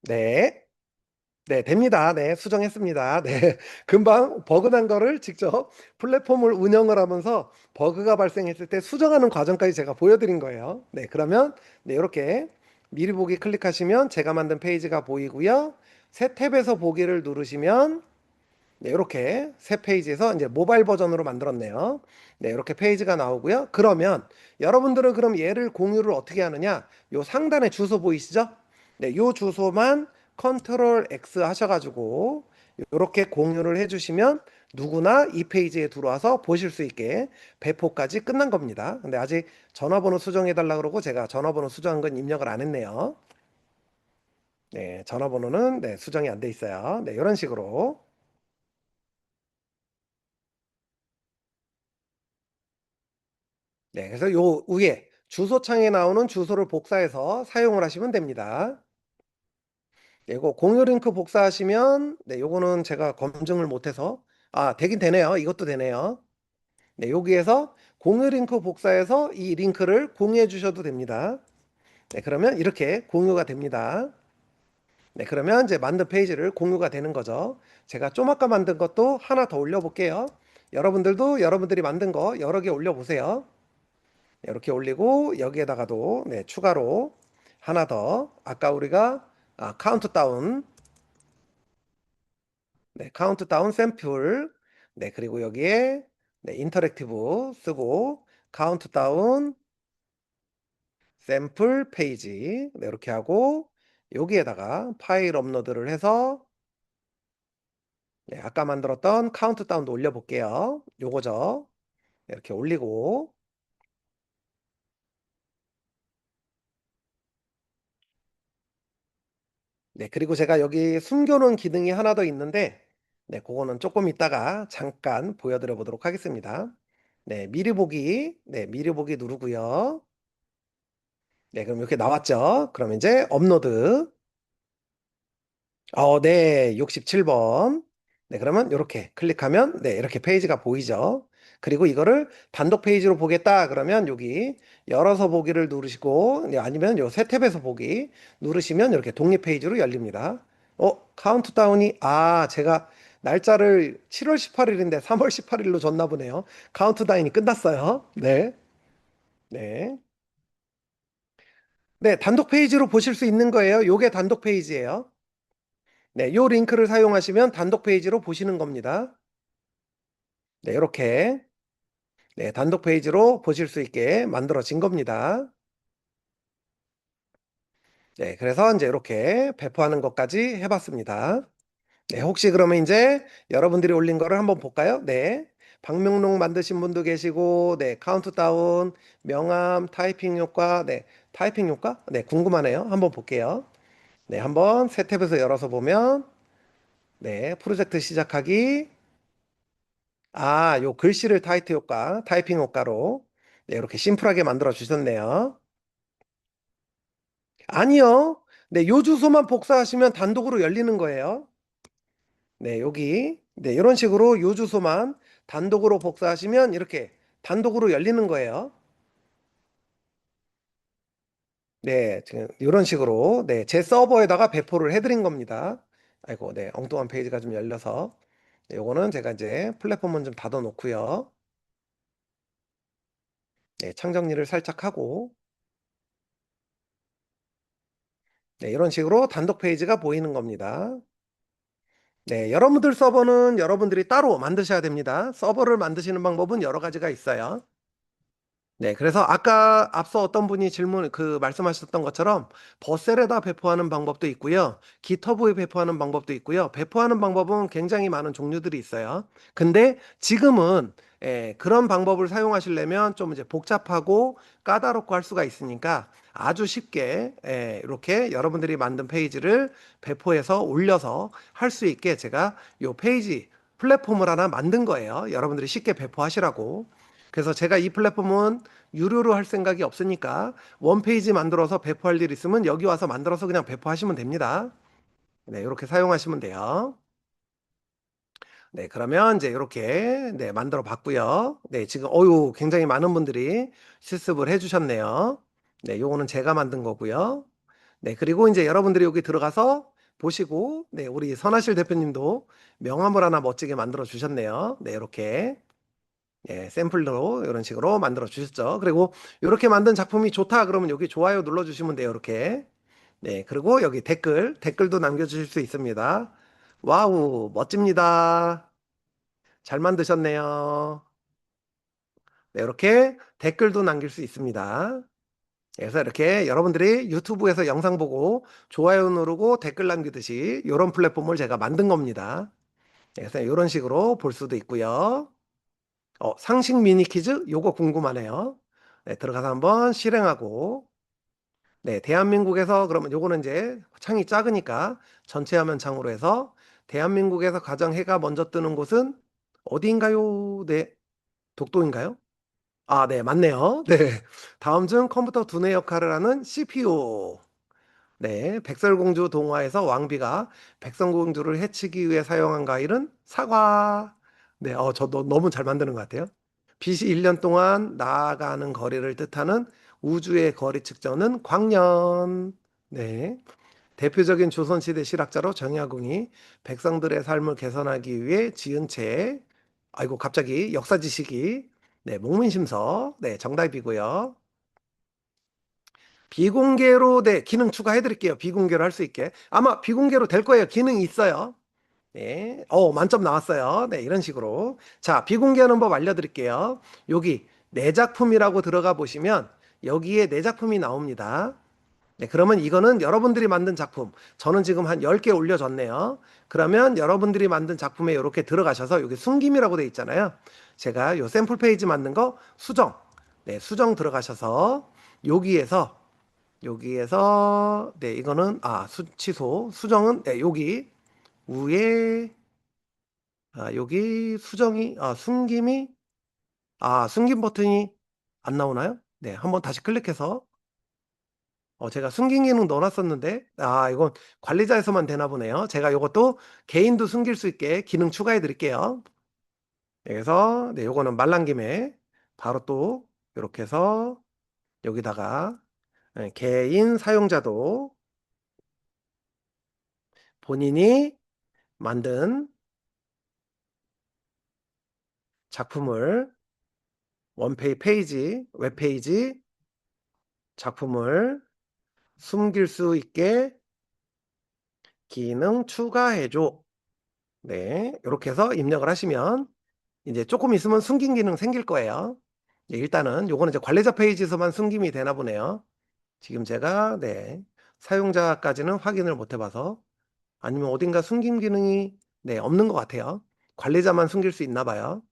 네. 네, 됩니다. 네, 수정했습니다. 네, 금방 버그 난 거를 직접 플랫폼을 운영을 하면서 버그가 발생했을 때 수정하는 과정까지 제가 보여드린 거예요. 네, 그러면 네, 이렇게 미리 보기 클릭하시면 제가 만든 페이지가 보이고요. 새 탭에서 보기를 누르시면 네, 이렇게 새 페이지에서 이제 모바일 버전으로 만들었네요. 네, 이렇게 페이지가 나오고요. 그러면 여러분들은 그럼 얘를 공유를 어떻게 하느냐? 요 상단에 주소 보이시죠? 네, 요 주소만 컨트롤 X 하셔가지고 이렇게 공유를 해주시면 누구나 이 페이지에 들어와서 보실 수 있게 배포까지 끝난 겁니다. 근데 아직 전화번호 수정해달라 그러고 제가 전화번호 수정한 건 입력을 안 했네요. 네, 전화번호는 네, 수정이 안 돼 있어요. 네, 이런 식으로. 네, 그래서 요 위에 주소창에 나오는 주소를 복사해서 사용을 하시면 됩니다. 네, 이거 공유 링크 복사하시면 네, 요거는 제가 검증을 못해서 되긴 되네요. 이것도 되네요. 네, 여기에서 공유 링크 복사해서 이 링크를 공유해 주셔도 됩니다. 네, 그러면 이렇게 공유가 됩니다. 네, 그러면 이제 만든 페이지를 공유가 되는 거죠. 제가 좀 아까 만든 것도 하나 더 올려볼게요. 여러분들도 여러분들이 만든 거 여러 개 올려보세요. 이렇게 올리고 여기에다가도 네, 추가로 하나 더 아까 우리가 카운트다운 네, 카운트다운 샘플 네, 그리고 여기에 네, 인터랙티브 쓰고 카운트다운 샘플 페이지 네, 이렇게 하고 여기에다가 파일 업로드를 해서 네, 아까 만들었던 카운트다운도 올려볼게요. 요거죠. 이렇게 올리고, 네, 그리고 제가 여기 숨겨놓은 기능이 하나 더 있는데, 네, 그거는 조금 이따가 잠깐 보여드려 보도록 하겠습니다. 네, 미리 보기, 네, 미리 보기 누르고요. 네, 그럼 이렇게 나왔죠? 그럼 이제 업로드. 네, 67번. 네, 그러면 이렇게 클릭하면, 네, 이렇게 페이지가 보이죠? 그리고 이거를 단독 페이지로 보겠다. 그러면 여기 열어서 보기를 누르시고, 네, 아니면 요 새 탭에서 보기 누르시면 이렇게 독립 페이지로 열립니다. 카운트다운이, 제가 날짜를 7월 18일인데 3월 18일로 줬나 보네요. 카운트다운이 끝났어요. 네, 네. 네, 단독 페이지로 보실 수 있는 거예요. 요게 단독 페이지예요. 네, 요 링크를 사용하시면 단독 페이지로 보시는 겁니다. 네, 이렇게 네, 단독 페이지로 보실 수 있게 만들어진 겁니다. 네, 그래서 이제 이렇게 배포하는 것까지 해봤습니다. 네, 혹시 그러면 이제 여러분들이 올린 거를 한번 볼까요? 네. 방명록 만드신 분도 계시고, 네, 카운트다운, 명암, 타이핑 효과, 네, 타이핑 효과? 네, 궁금하네요. 한번 볼게요. 네, 한번 새 탭에서 열어서 보면, 네, 프로젝트 시작하기, 요 글씨를 타이트 효과, 타이핑 효과로 네, 이렇게 심플하게 만들어 주셨네요. 아니요. 네, 요 주소만 복사하시면 단독으로 열리는 거예요. 네, 여기. 네, 이런 식으로 요 주소만 단독으로 복사하시면 이렇게 단독으로 열리는 거예요. 네, 지금 이런 식으로 네, 제 서버에다가 배포를 해드린 겁니다. 아이고, 네, 엉뚱한 페이지가 좀 열려서. 네, 요거는 제가 이제 플랫폼은 좀 닫아 놓고요. 네, 창 정리를 살짝 하고 네, 이런 식으로 단독 페이지가 보이는 겁니다. 네, 여러분들 서버는 여러분들이 따로 만드셔야 됩니다. 서버를 만드시는 방법은 여러 가지가 있어요. 네, 그래서 아까 앞서 어떤 분이 말씀하셨던 것처럼 버셀에다 배포하는 방법도 있고요. 기터브에 배포하는 방법도 있고요. 배포하는 방법은 굉장히 많은 종류들이 있어요. 근데 지금은 그런 방법을 사용하시려면 좀 이제 복잡하고 까다롭고 할 수가 있으니까 아주 쉽게 이렇게 여러분들이 만든 페이지를 배포해서 올려서 할 수 있게 제가 이 페이지 플랫폼을 하나 만든 거예요. 여러분들이 쉽게 배포하시라고. 그래서 제가 이 플랫폼은 유료로 할 생각이 없으니까 원페이지 만들어서 배포할 일 있으면 여기 와서 만들어서 그냥 배포하시면 됩니다. 네, 이렇게 사용하시면 돼요. 네, 그러면 이제 이렇게 네, 만들어 봤고요. 네, 지금 굉장히 많은 분들이 실습을 해 주셨네요. 네, 요거는 제가 만든 거고요. 네, 그리고 이제 여러분들이 여기 들어가서 보시고 네, 우리 선하실 대표님도 명함을 하나 멋지게 만들어 주셨네요. 네, 이렇게 샘플로 이런 식으로 만들어 주셨죠. 그리고 이렇게 만든 작품이 좋다 그러면 여기 좋아요 눌러 주시면 돼요. 이렇게. 네, 그리고 여기 댓글도 남겨 주실 수 있습니다. 와우, 멋집니다. 잘 만드셨네요. 네, 이렇게 댓글도 남길 수 있습니다. 그래서 이렇게 여러분들이 유튜브에서 영상 보고 좋아요 누르고 댓글 남기듯이 이런 플랫폼을 제가 만든 겁니다. 그래서 이런 식으로 볼 수도 있고요. 상식 미니 퀴즈? 요거 궁금하네요. 네, 들어가서 한번 실행하고, 네, 대한민국에서, 그러면 요거는 이제 창이 작으니까 전체 화면 창으로 해서, 대한민국에서 가장 해가 먼저 뜨는 곳은 어디인가요? 네, 독도인가요? 네, 맞네요. 네. 다음 중 컴퓨터 두뇌 역할을 하는 CPU. 네, 백설공주 동화에서 왕비가 백설공주를 해치기 위해 사용한 과일은 사과. 네, 너무 잘 만드는 것 같아요. 빛이 1년 동안 나아가는 거리를 뜻하는 우주의 거리 측정은 광년. 네. 대표적인 조선시대 실학자로 정약용이 백성들의 삶을 개선하기 위해 지은 책. 아이고, 갑자기 역사 지식이. 네, 목문심서. 네, 정답이고요. 비공개로, 네, 기능 추가해 드릴게요. 비공개로 할 수 있게. 아마 비공개로 될 거예요. 기능이 있어요. 네. 만점 나왔어요. 네, 이런 식으로. 자, 비공개하는 법 알려드릴게요. 여기 내 작품이라고 들어가 보시면 여기에 내 작품이 나옵니다. 네, 그러면 이거는 여러분들이 만든 작품. 저는 지금 한 10개 올려줬네요. 그러면 여러분들이 만든 작품에 이렇게 들어가셔서 여기 숨김이라고 돼 있잖아요. 제가 요 샘플 페이지 만든 거 수정. 네, 수정 들어가셔서 여기에서 네, 이거는 취소. 수정은 네, 여기 위에 여기 수정이 숨김이 숨김 버튼이 안 나오나요? 네, 한번 다시 클릭해서 제가 숨긴 기능 넣어놨었는데, 이건 관리자에서만 되나 보네요. 제가 이것도 개인도 숨길 수 있게 기능 추가해 드릴게요. 그래서, 네, 요거는 말란 김에 바로 또 이렇게 해서 여기다가 네, 개인 사용자도 본인이 만든 작품을 웹페이지 작품을 숨길 수 있게 기능 추가해줘. 네, 이렇게 해서 입력을 하시면 이제 조금 있으면 숨긴 기능 생길 거예요. 일단은 요거는 이제 관리자 페이지에서만 숨김이 되나 보네요. 지금 제가 네, 사용자까지는 확인을 못 해봐서 아니면 어딘가 숨김 기능이 네, 없는 것 같아요. 관리자만 숨길 수 있나 봐요.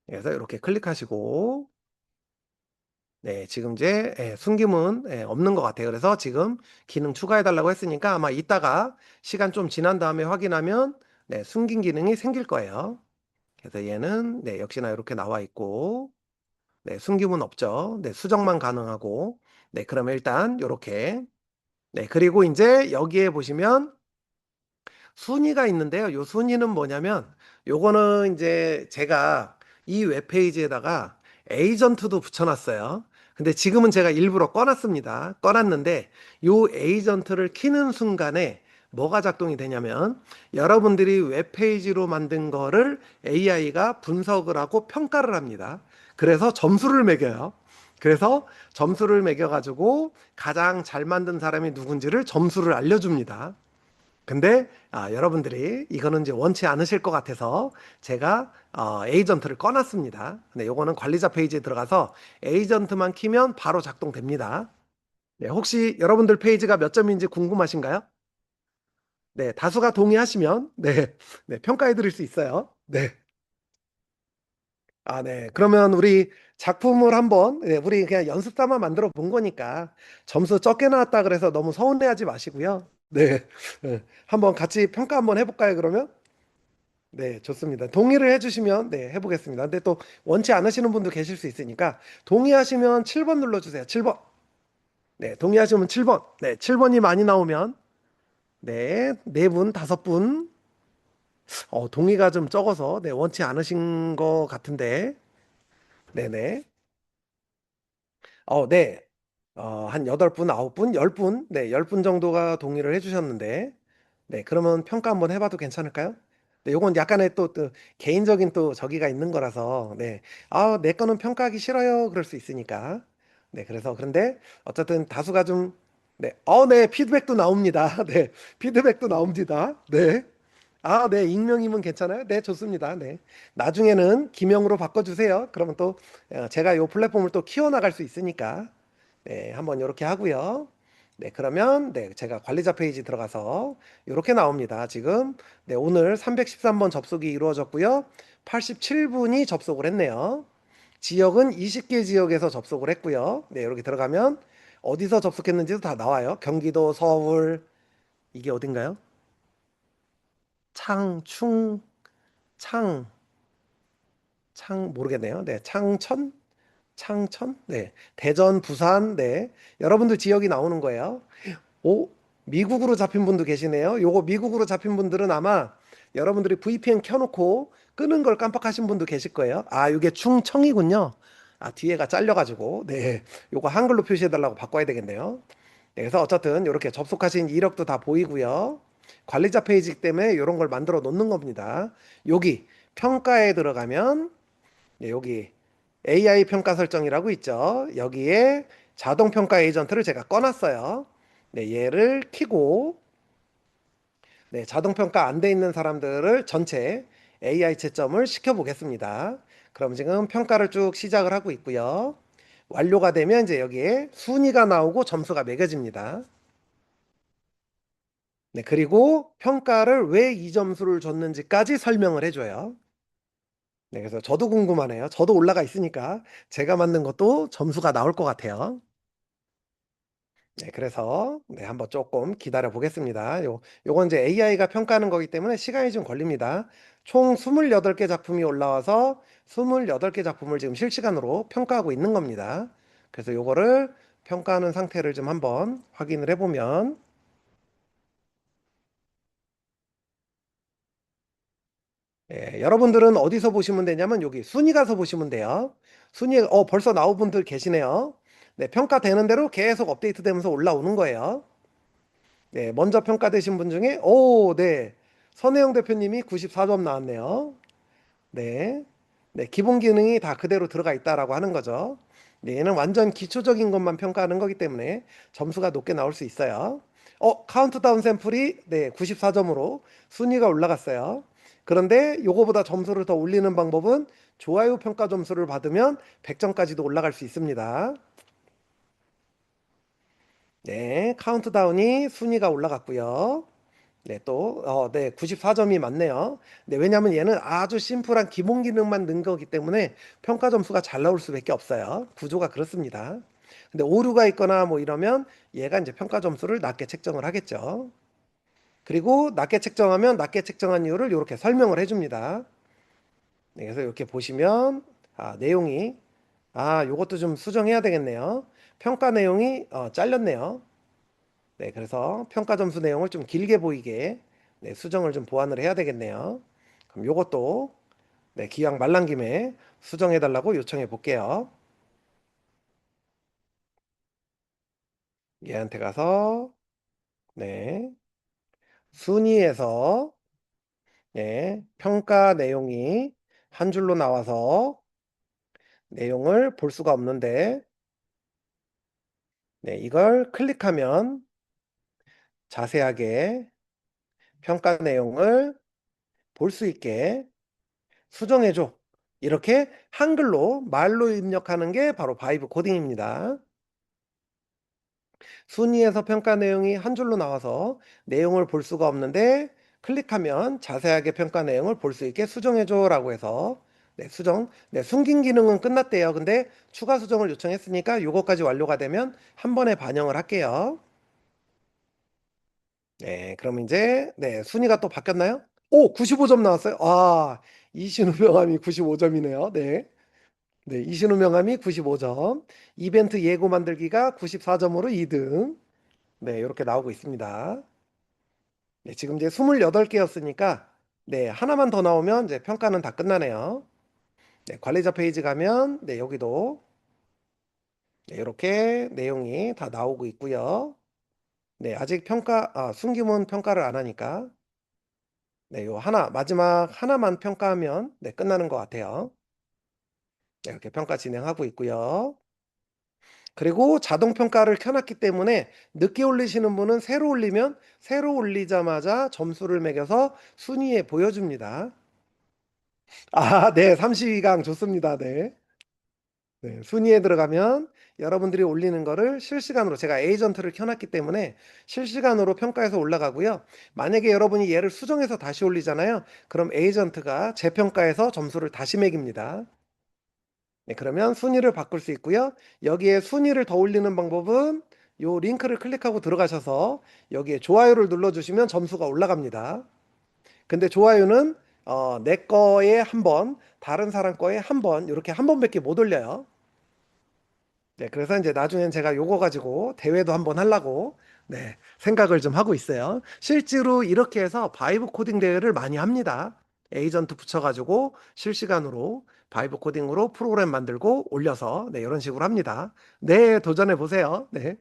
그래서 이렇게 클릭하시고 네, 지금 이제 숨김은 없는 것 같아요. 그래서 지금 기능 추가해 달라고 했으니까 아마 이따가 시간 좀 지난 다음에 확인하면 네, 숨긴 기능이 생길 거예요. 그래서 얘는 네, 역시나 이렇게 나와 있고 네, 숨김은 없죠. 네, 수정만 가능하고 네, 그러면 일단 요렇게 네, 그리고 이제 여기에 보시면 순위가 있는데요. 요 순위는 뭐냐면 요거는 이제 제가 이 웹페이지에다가 에이전트도 붙여놨어요. 근데 지금은 제가 일부러 꺼놨습니다. 꺼놨는데 요 에이전트를 키는 순간에 뭐가 작동이 되냐면 여러분들이 웹페이지로 만든 거를 AI가 분석을 하고 평가를 합니다. 그래서 점수를 매겨요. 그래서 점수를 매겨가지고 가장 잘 만든 사람이 누군지를 점수를 알려줍니다. 근데 여러분들이 이거는 이제 원치 않으실 것 같아서 제가 에이전트를 꺼놨습니다. 근데 요거는 관리자 페이지에 들어가서 에이전트만 키면 바로 작동됩니다. 네, 혹시 여러분들 페이지가 몇 점인지 궁금하신가요? 네, 다수가 동의하시면 네, 네, 평가해 드릴 수 있어요. 네. 네. 그러면 우리 작품을 한번 네, 우리 그냥 연습 삼아 만들어 본 거니까 점수 적게 나왔다 그래서 너무 서운해하지 마시고요. 네. 네. 한번 같이 평가 한번 해볼까요, 그러면? 네, 좋습니다. 동의를 해주시면 네, 해보겠습니다. 근데 또 원치 않으시는 분도 계실 수 있으니까 동의하시면 7번 눌러주세요. 7번. 네, 동의하시면 7번. 네, 7번이 많이 나오면 네, 네 분, 다섯 분. 동의가 좀 적어서 네, 원치 않으신 것 같은데. 네네. 네. 한 8분, 9분, 10분, 네, 10분 정도가 동의를 해주셨는데, 네, 그러면 평가 한번 해봐도 괜찮을까요? 네, 요건 약간의 또 개인적인 또 저기가 있는 거라서, 네, 내 거는 평가하기 싫어요. 그럴 수 있으니까. 네, 그래서 그런데 어쨌든 다수가 좀, 네, 네, 피드백도 나옵니다. 네, 피드백도 나옵니다. 네. 네, 익명이면 괜찮아요? 네, 좋습니다. 네. 나중에는 기명으로 바꿔주세요. 그러면 또 제가 이 플랫폼을 또 키워나갈 수 있으니까. 네, 한번 이렇게 하고요. 네, 그러면 네, 제가 관리자 페이지 들어가서 이렇게 나옵니다. 지금 네, 오늘 313번 접속이 이루어졌고요. 87분이 접속을 했네요. 지역은 20개 지역에서 접속을 했고요. 네, 이렇게 들어가면 어디서 접속했는지도 다 나와요. 경기도, 서울, 이게 어딘가요? 창, 충, 창, 모르겠네요. 네, 창천? 네, 대전, 부산, 네. 여러분들 지역이 나오는 거예요. 오, 미국으로 잡힌 분도 계시네요. 요거 미국으로 잡힌 분들은 아마 여러분들이 VPN 켜놓고 끄는 걸 깜빡하신 분도 계실 거예요. 이게 충청이군요. 뒤에가 잘려가지고. 네, 요거 한글로 표시해달라고 바꿔야 되겠네요. 네, 그래서 어쨌든 이렇게 접속하신 이력도 다 보이고요. 관리자 페이지 때문에 이런 걸 만들어 놓는 겁니다. 여기 평가에 들어가면 네, 여기 AI 평가 설정이라고 있죠. 여기에 자동 평가 에이전트를 제가 꺼놨어요. 네, 얘를 켜고 네, 자동 평가 안 돼 있는 사람들을 전체 AI 채점을 시켜 보겠습니다. 그럼 지금 평가를 쭉 시작을 하고 있고요. 완료가 되면 이제 여기에 순위가 나오고 점수가 매겨집니다. 네, 그리고 평가를 왜 이 점수를 줬는지까지 설명을 해줘요. 네, 그래서 저도 궁금하네요. 저도 올라가 있으니까 제가 만든 것도 점수가 나올 것 같아요. 네, 그래서 네, 한번 조금 기다려 보겠습니다. 요건 이제 AI가 평가하는 거기 때문에 시간이 좀 걸립니다. 총 28개 작품이 올라와서 28개 작품을 지금 실시간으로 평가하고 있는 겁니다. 그래서 요거를 평가하는 상태를 좀 한번 확인을 해보면, 여러분들은 어디서 보시면 되냐면 여기 순위 가서 보시면 돼요. 순위, 벌써 나온 분들 계시네요. 네, 평가되는 대로 계속 업데이트 되면서 올라오는 거예요. 네, 먼저 평가되신 분 중에, 네. 선혜영 대표님이 94점 나왔네요. 네. 네, 기본 기능이 다 그대로 들어가 있다라고 하는 거죠. 네, 얘는 완전 기초적인 것만 평가하는 거기 때문에 점수가 높게 나올 수 있어요. 카운트다운 샘플이, 네, 94점으로 순위가 올라갔어요. 그런데 요거보다 점수를 더 올리는 방법은 좋아요 평가 점수를 받으면 100점까지도 올라갈 수 있습니다. 네, 카운트다운이 순위가 올라갔고요. 네, 또, 네, 94점이 맞네요. 네, 왜냐하면 얘는 아주 심플한 기본 기능만 넣은 거기 때문에 평가 점수가 잘 나올 수밖에 없어요. 구조가 그렇습니다. 근데 오류가 있거나 뭐 이러면 얘가 이제 평가 점수를 낮게 책정을 하겠죠. 그리고 낮게 책정하면 낮게 책정한 이유를 이렇게 설명을 해줍니다. 네, 그래서 이렇게 보시면, 내용이, 요것도 좀 수정해야 되겠네요. 평가 내용이 잘렸네요. 네, 그래서 평가 점수 내용을 좀 길게 보이게, 네, 수정을 좀 보완을 해야 되겠네요. 그럼 요것도, 네, 기왕 말란 김에 수정해 달라고 요청해 볼게요. 얘한테 가서, 네, 순위에서, 네, 평가 내용이 한 줄로 나와서 내용을 볼 수가 없는데, 네, 이걸 클릭하면 자세하게 평가 내용을 볼 수 있게 수정해줘. 이렇게 한글로 말로 입력하는 게 바로 바이브 코딩입니다. 순위에서 평가 내용이 한 줄로 나와서 내용을 볼 수가 없는데 클릭하면 자세하게 평가 내용을 볼 수 있게 수정해줘 라고 해서, 네, 수정. 네, 숨긴 기능은 끝났대요. 근데 추가 수정을 요청했으니까 이거까지 완료가 되면 한 번에 반영을 할게요. 네, 그럼 이제 네, 순위가 또 바뀌었나요? 95점 나왔어요. 이신우 명함이 95점이네요. 네. 네, 이신우 명함이 95점, 이벤트 예고 만들기가 94점으로 2등. 네, 이렇게 나오고 있습니다. 네, 지금 이제 28개였으니까, 네, 하나만 더 나오면 이제 평가는 다 끝나네요. 네, 관리자 페이지 가면, 네, 여기도, 네, 이렇게 내용이 다 나오고 있고요. 네, 아직 숨기문 평가를 안 하니까, 네, 요 마지막 하나만 평가하면, 네, 끝나는 것 같아요. 네, 이렇게 평가 진행하고 있고요. 그리고 자동 평가를 켜놨기 때문에 늦게 올리시는 분은 새로 올리면 새로 올리자마자 점수를 매겨서 순위에 보여줍니다. 네, 32강 좋습니다. 네. 네, 순위에 들어가면 여러분들이 올리는 거를 실시간으로 제가 에이전트를 켜놨기 때문에 실시간으로 평가해서 올라가고요. 만약에 여러분이 얘를 수정해서 다시 올리잖아요. 그럼 에이전트가 재평가해서 점수를 다시 매깁니다. 네, 그러면 순위를 바꿀 수 있고요. 여기에 순위를 더 올리는 방법은 요 링크를 클릭하고 들어가셔서 여기에 좋아요를 눌러주시면 점수가 올라갑니다. 근데 좋아요는 내 거에 한 번, 다른 사람 거에 한 번, 이렇게 한 번밖에 못 올려요. 네, 그래서 이제 나중엔 제가 요거 가지고 대회도 한번 하려고, 네, 생각을 좀 하고 있어요. 실제로 이렇게 해서 바이브 코딩 대회를 많이 합니다. 에이전트 붙여가지고 실시간으로 바이브 코딩으로 프로그램 만들고 올려서, 네, 이런 식으로 합니다. 네, 도전해 보세요. 네.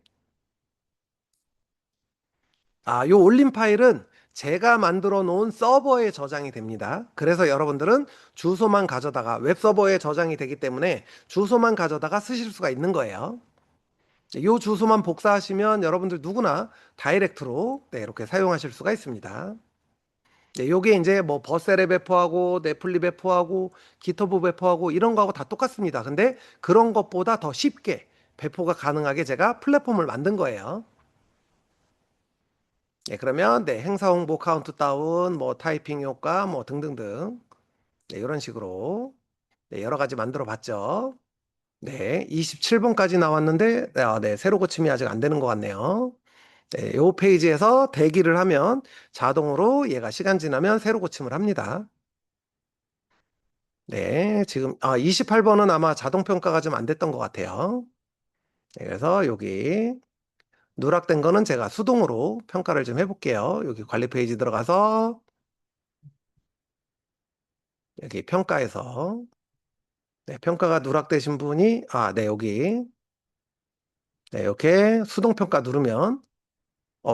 요 올린 파일은 제가 만들어 놓은 서버에 저장이 됩니다. 그래서 여러분들은 주소만 가져다가 웹서버에 저장이 되기 때문에 주소만 가져다가 쓰실 수가 있는 거예요. 이 주소만 복사하시면 여러분들 누구나 다이렉트로, 네, 이렇게 사용하실 수가 있습니다. 네, 요게 이제 뭐 버셀에 배포하고 넷플리 배포하고 기터브 배포하고 이런 거하고 다 똑같습니다. 근데 그런 것보다 더 쉽게 배포가 가능하게 제가 플랫폼을 만든 거예요. 네, 그러면 네, 행사 홍보 카운트다운, 뭐 타이핑 효과, 뭐 등등등 네, 이런 식으로 네, 여러 가지 만들어 봤죠. 네, 27분까지 나왔는데 네, 새로 고침이 아직 안 되는 것 같네요. 네, 요 페이지에서 대기를 하면 자동으로 얘가 시간 지나면 새로 고침을 합니다. 네, 지금 28번은 아마 자동 평가가 좀 안 됐던 것 같아요. 네, 그래서 여기 누락된 거는 제가 수동으로 평가를 좀 해볼게요. 여기 관리 페이지 들어가서 여기 평가에서 네, 평가가 누락되신 분이 네, 여기 네, 이렇게 수동 평가 누르면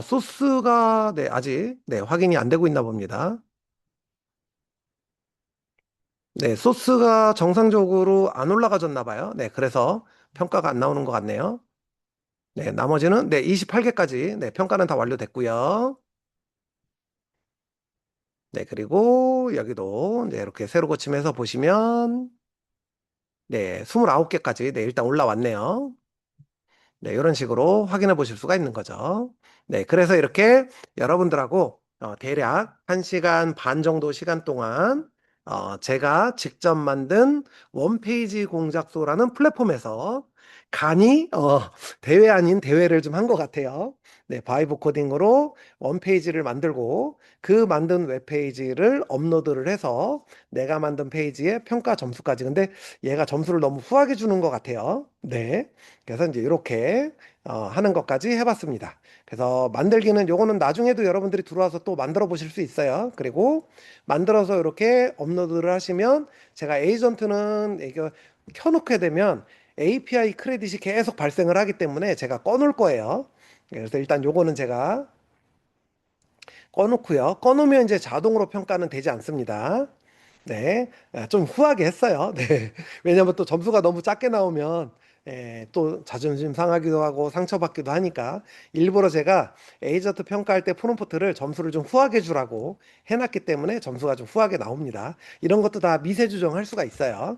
소스가 네, 아직 네, 확인이 안 되고 있나 봅니다. 네, 소스가 정상적으로 안 올라가졌나 봐요. 네, 그래서 평가가 안 나오는 것 같네요. 네, 나머지는 네, 28개까지 네, 평가는 다 완료됐고요. 네, 그리고 여기도 네, 이렇게 새로 고침해서 보시면 네, 29개까지 네, 일단 올라왔네요. 네, 이런 식으로 확인해 보실 수가 있는 거죠. 네, 그래서 이렇게 여러분들하고 대략 1시간 반 정도 시간 동안 제가 직접 만든 원페이지 공작소라는 플랫폼에서 간이 대회 아닌 대회를 좀 한 것 같아요. 네, 바이브 코딩으로 원페이지를 만들고 그 만든 웹페이지를 업로드를 해서 내가 만든 페이지의 평가 점수까지. 근데 얘가 점수를 너무 후하게 주는 것 같아요. 네. 그래서 이제 이렇게 하는 것까지 해봤습니다. 그래서 만들기는 요거는 나중에도 여러분들이 들어와서 또 만들어 보실 수 있어요. 그리고 만들어서 이렇게 업로드를 하시면 제가 에이전트는 이거 켜놓게 되면 API 크레딧이 계속 발생을 하기 때문에 제가 꺼놓을 거예요. 그래서 일단 요거는 제가 꺼놓고요. 꺼놓으면 이제 자동으로 평가는 되지 않습니다. 네, 좀 후하게 했어요. 네, 왜냐면 또 점수가 너무 작게 나오면 또 자존심 상하기도 하고 상처받기도 하니까 일부러 제가 에이전트 평가할 때 프롬프트를 점수를 좀 후하게 주라고 해놨기 때문에 점수가 좀 후하게 나옵니다. 이런 것도 다 미세 조정할 수가 있어요.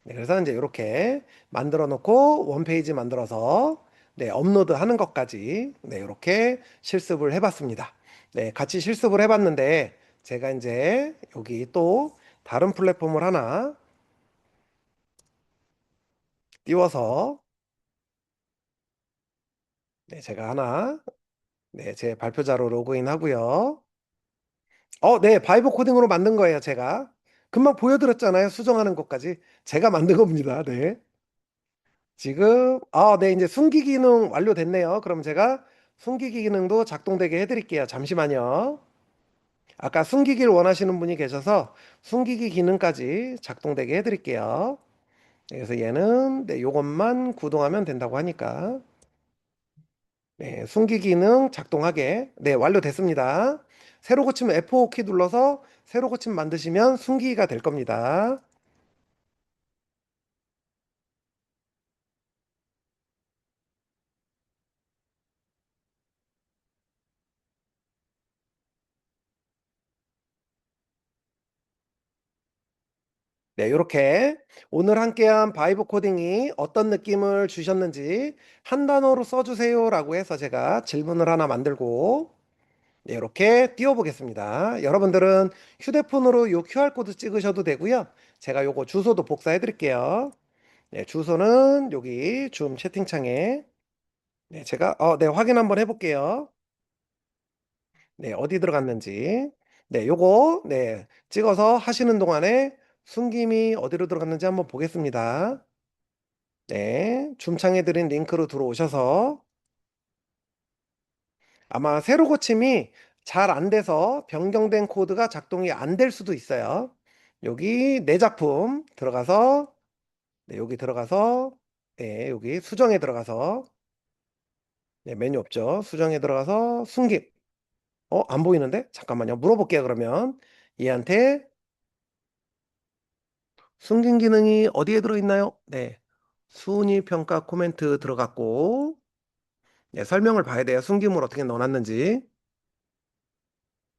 네, 그래서 이제 이렇게 만들어 놓고 원페이지 만들어서 네, 업로드 하는 것까지 네, 이렇게 실습을 해봤습니다. 네, 같이 실습을 해봤는데 제가 이제 여기 또 다른 플랫폼을 하나 띄워서 네, 제가 하나 네, 제 발표자로 로그인 하고요. 네, 바이브 코딩으로 만든 거예요, 제가. 금방 보여드렸잖아요, 수정하는 것까지. 제가 만든 겁니다. 네. 지금 네, 이제 숨기 기능 완료됐네요. 그럼 제가 숨기기 기능도 작동되게 해드릴게요. 잠시만요. 아까 숨기기를 원하시는 분이 계셔서 숨기기 기능까지 작동되게 해드릴게요. 그래서 얘는 네, 요것만 구동하면 된다고 하니까 네, 숨기기 기능 작동하게 네, 완료됐습니다. 새로 고치면 F5 키 눌러서 새로 고침 만드시면 숨기기가 될 겁니다. 네, 이렇게 오늘 함께한 바이브 코딩이 어떤 느낌을 주셨는지 한 단어로 써주세요라고 해서 제가 질문을 하나 만들고 네, 이렇게 띄워보겠습니다. 여러분들은 휴대폰으로 이 QR코드 찍으셔도 되고요. 제가 요거 주소도 복사해 드릴게요. 네, 주소는 여기 줌 채팅창에 네, 제가 네, 확인 한번 해볼게요. 네, 어디 들어갔는지. 네, 요거 네, 찍어서 하시는 동안에 숨김이 어디로 들어갔는지 한번 보겠습니다. 네, 줌창에 드린 링크로 들어오셔서 아마 새로 고침이 잘 안 돼서 변경된 코드가 작동이 안 될 수도 있어요. 여기 내 작품 들어가서 네, 여기 들어가서 네, 여기 수정에 들어가서 네, 메뉴 없죠. 수정에 들어가서 숨김. 안 보이는데? 잠깐만요. 물어볼게요, 그러면. 얘한테 숨긴 기능이 어디에 들어있나요? 네. 순위 평가 코멘트 들어갔고 네, 설명을 봐야 돼요. 숨김을 어떻게 넣어놨는지.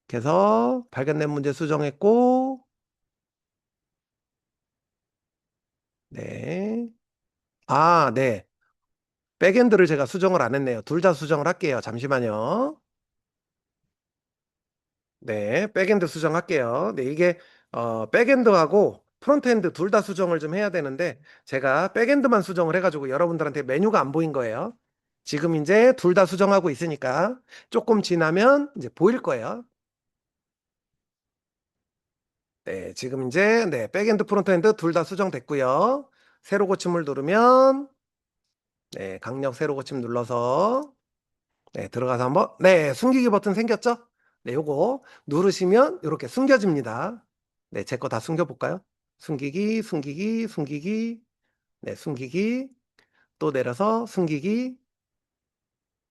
그래서 발견된 문제 수정했고, 네. 아, 네. 백엔드를 제가 수정을 안 했네요. 둘 다 수정을 할게요. 잠시만요. 네, 백엔드 수정할게요. 네, 이게 백엔드하고 프론트엔드 둘 다 수정을 좀 해야 되는데 제가 백엔드만 수정을 해가지고 여러분들한테 메뉴가 안 보인 거예요. 지금 이제 둘 다 수정하고 있으니까 조금 지나면 이제 보일 거예요. 네, 지금 이제 네, 백엔드 프론트엔드 둘 다 수정됐고요. 새로 고침을 누르면 네, 강력 새로 고침 눌러서 네, 들어가서 한번 네, 숨기기 버튼 생겼죠? 네, 요거 누르시면 이렇게 숨겨집니다. 네, 제 거 다 숨겨볼까요? 숨기기, 숨기기, 숨기기, 네, 숨기기, 또 내려서 숨기기,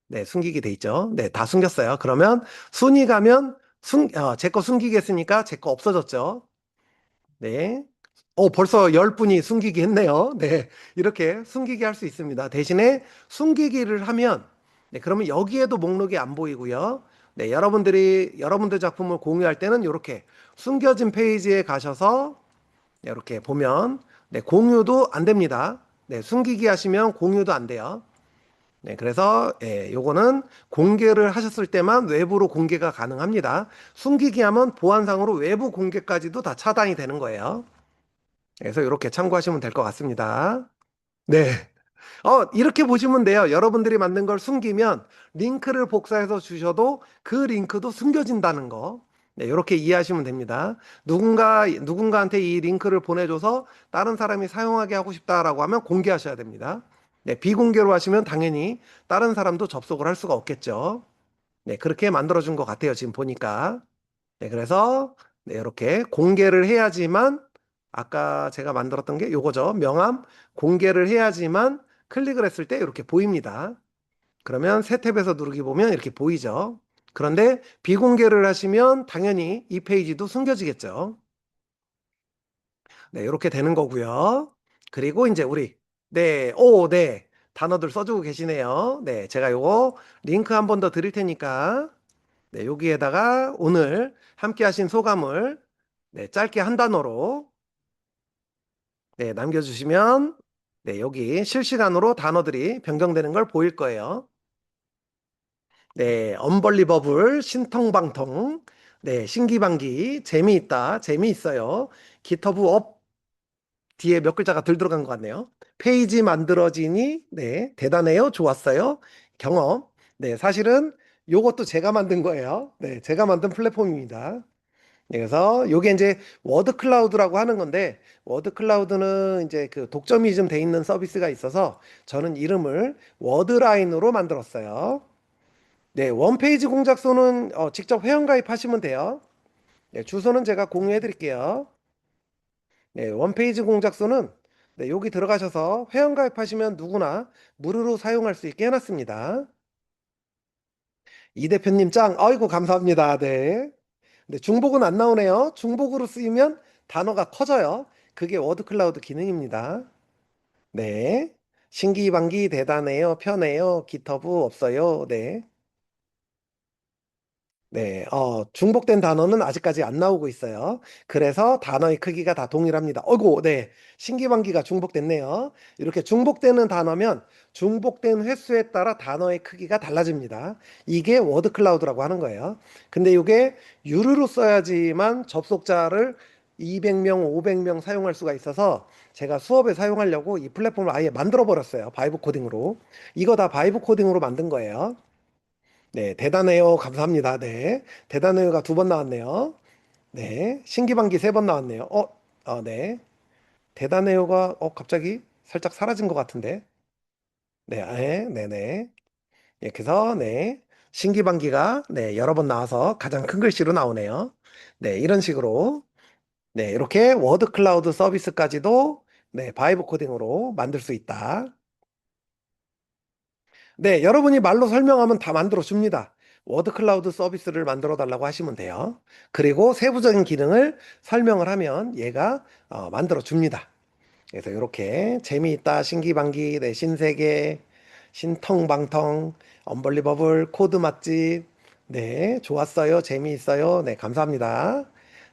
네, 숨기기 돼 있죠? 네, 다 숨겼어요. 그러면 순위 가면 제 거 숨기겠으니까 제 거 없어졌죠? 네. 벌써 10분이 숨기기 했네요. 네. 이렇게 숨기기 할 수 있습니다. 대신에 숨기기를 하면, 네, 그러면 여기에도 목록이 안 보이고요. 네, 여러분들 작품을 공유할 때는 이렇게 숨겨진 페이지에 가셔서 네, 이렇게 보면, 네, 공유도 안 됩니다. 네, 숨기기 하시면 공유도 안 돼요. 네, 그래서 예, 요거는 공개를 하셨을 때만 외부로 공개가 가능합니다. 숨기기 하면 보안상으로 외부 공개까지도 다 차단이 되는 거예요. 그래서 이렇게 참고하시면 될 것 같습니다. 네. 이렇게 보시면 돼요. 여러분들이 만든 걸 숨기면 링크를 복사해서 주셔도 그 링크도 숨겨진다는 거. 네, 이렇게 이해하시면 됩니다. 누군가한테 이 링크를 보내줘서 다른 사람이 사용하게 하고 싶다라고 하면 공개하셔야 됩니다. 네, 비공개로 하시면 당연히 다른 사람도 접속을 할 수가 없겠죠. 네, 그렇게 만들어준 것 같아요. 지금 보니까. 네, 그래서 네, 이렇게 공개를 해야지만 아까 제가 만들었던 게 요거죠. 명함 공개를 해야지만 클릭을 했을 때 이렇게 보입니다. 그러면 새 탭에서 누르기 보면 이렇게 보이죠. 그런데 비공개를 하시면 당연히 이 페이지도 숨겨지겠죠. 네, 이렇게 되는 거고요. 그리고 이제 네, 단어들 써주고 계시네요. 네, 제가 요거 링크 한 번 더 드릴 테니까 네, 여기에다가 오늘 함께 하신 소감을 네, 짧게 한 단어로 네, 남겨주시면 네, 여기 실시간으로 단어들이 변경되는 걸 보일 거예요. 네, 언벌리버블, 신통방통, 네, 신기방기, 재미있다, 재미있어요. 기터브 업 뒤에 몇 글자가 덜 들어간 것 같네요. 페이지 만들어지니, 네, 대단해요, 좋았어요. 경험, 네, 사실은 요것도 제가 만든 거예요. 네, 제가 만든 플랫폼입니다. 네, 그래서 요게 이제 워드 클라우드라고 하는 건데 워드 클라우드는 이제 그 독점이즘 돼 있는 서비스가 있어서 저는 이름을 워드라인으로 만들었어요. 네, 원페이지 공작소는 직접 회원가입하시면 돼요. 네, 주소는 제가 공유해 드릴게요. 네, 원페이지 공작소는 네, 여기 들어가셔서 회원가입하시면 누구나 무료로 사용할 수 있게 해놨습니다. 이 대표님 짱, 아이고 감사합니다. 네. 근데 중복은 안 나오네요. 중복으로 쓰이면 단어가 커져요. 그게 워드 클라우드 기능입니다. 네. 신기방기 대단해요. 편해요. 기터브 없어요. 네. 네, 중복된 단어는 아직까지 안 나오고 있어요. 그래서 단어의 크기가 다 동일합니다. 어이구, 네. 신기방기가 중복됐네요. 이렇게 중복되는 단어면 중복된 횟수에 따라 단어의 크기가 달라집니다. 이게 워드 클라우드라고 하는 거예요. 근데 이게 유료로 써야지만 접속자를 200명, 500명 사용할 수가 있어서 제가 수업에 사용하려고 이 플랫폼을 아예 만들어 버렸어요. 바이브 코딩으로. 이거 다 바이브 코딩으로 만든 거예요. 네, 대단해요. 감사합니다. 네. 대단해요가 두 번 나왔네요. 네. 신기방기 세 번 나왔네요. 네. 대단해요가, 갑자기 살짝 사라진 것 같은데. 네, 네네. 이렇게 해서, 네. 신기방기가, 네, 여러 번 나와서 가장 큰 글씨로 나오네요. 네, 이런 식으로, 네, 이렇게 워드 클라우드 서비스까지도, 네, 바이브 코딩으로 만들 수 있다. 네, 여러분이 말로 설명하면 다 만들어 줍니다. 워드 클라우드 서비스를 만들어 달라고 하시면 돼요. 그리고 세부적인 기능을 설명을 하면 얘가 만들어 줍니다. 그래서 이렇게 재미있다, 신기방기, 네, 신세계, 신통방통, 언벌리버블, 코드 맛집, 네, 좋았어요. 재미있어요. 네, 감사합니다.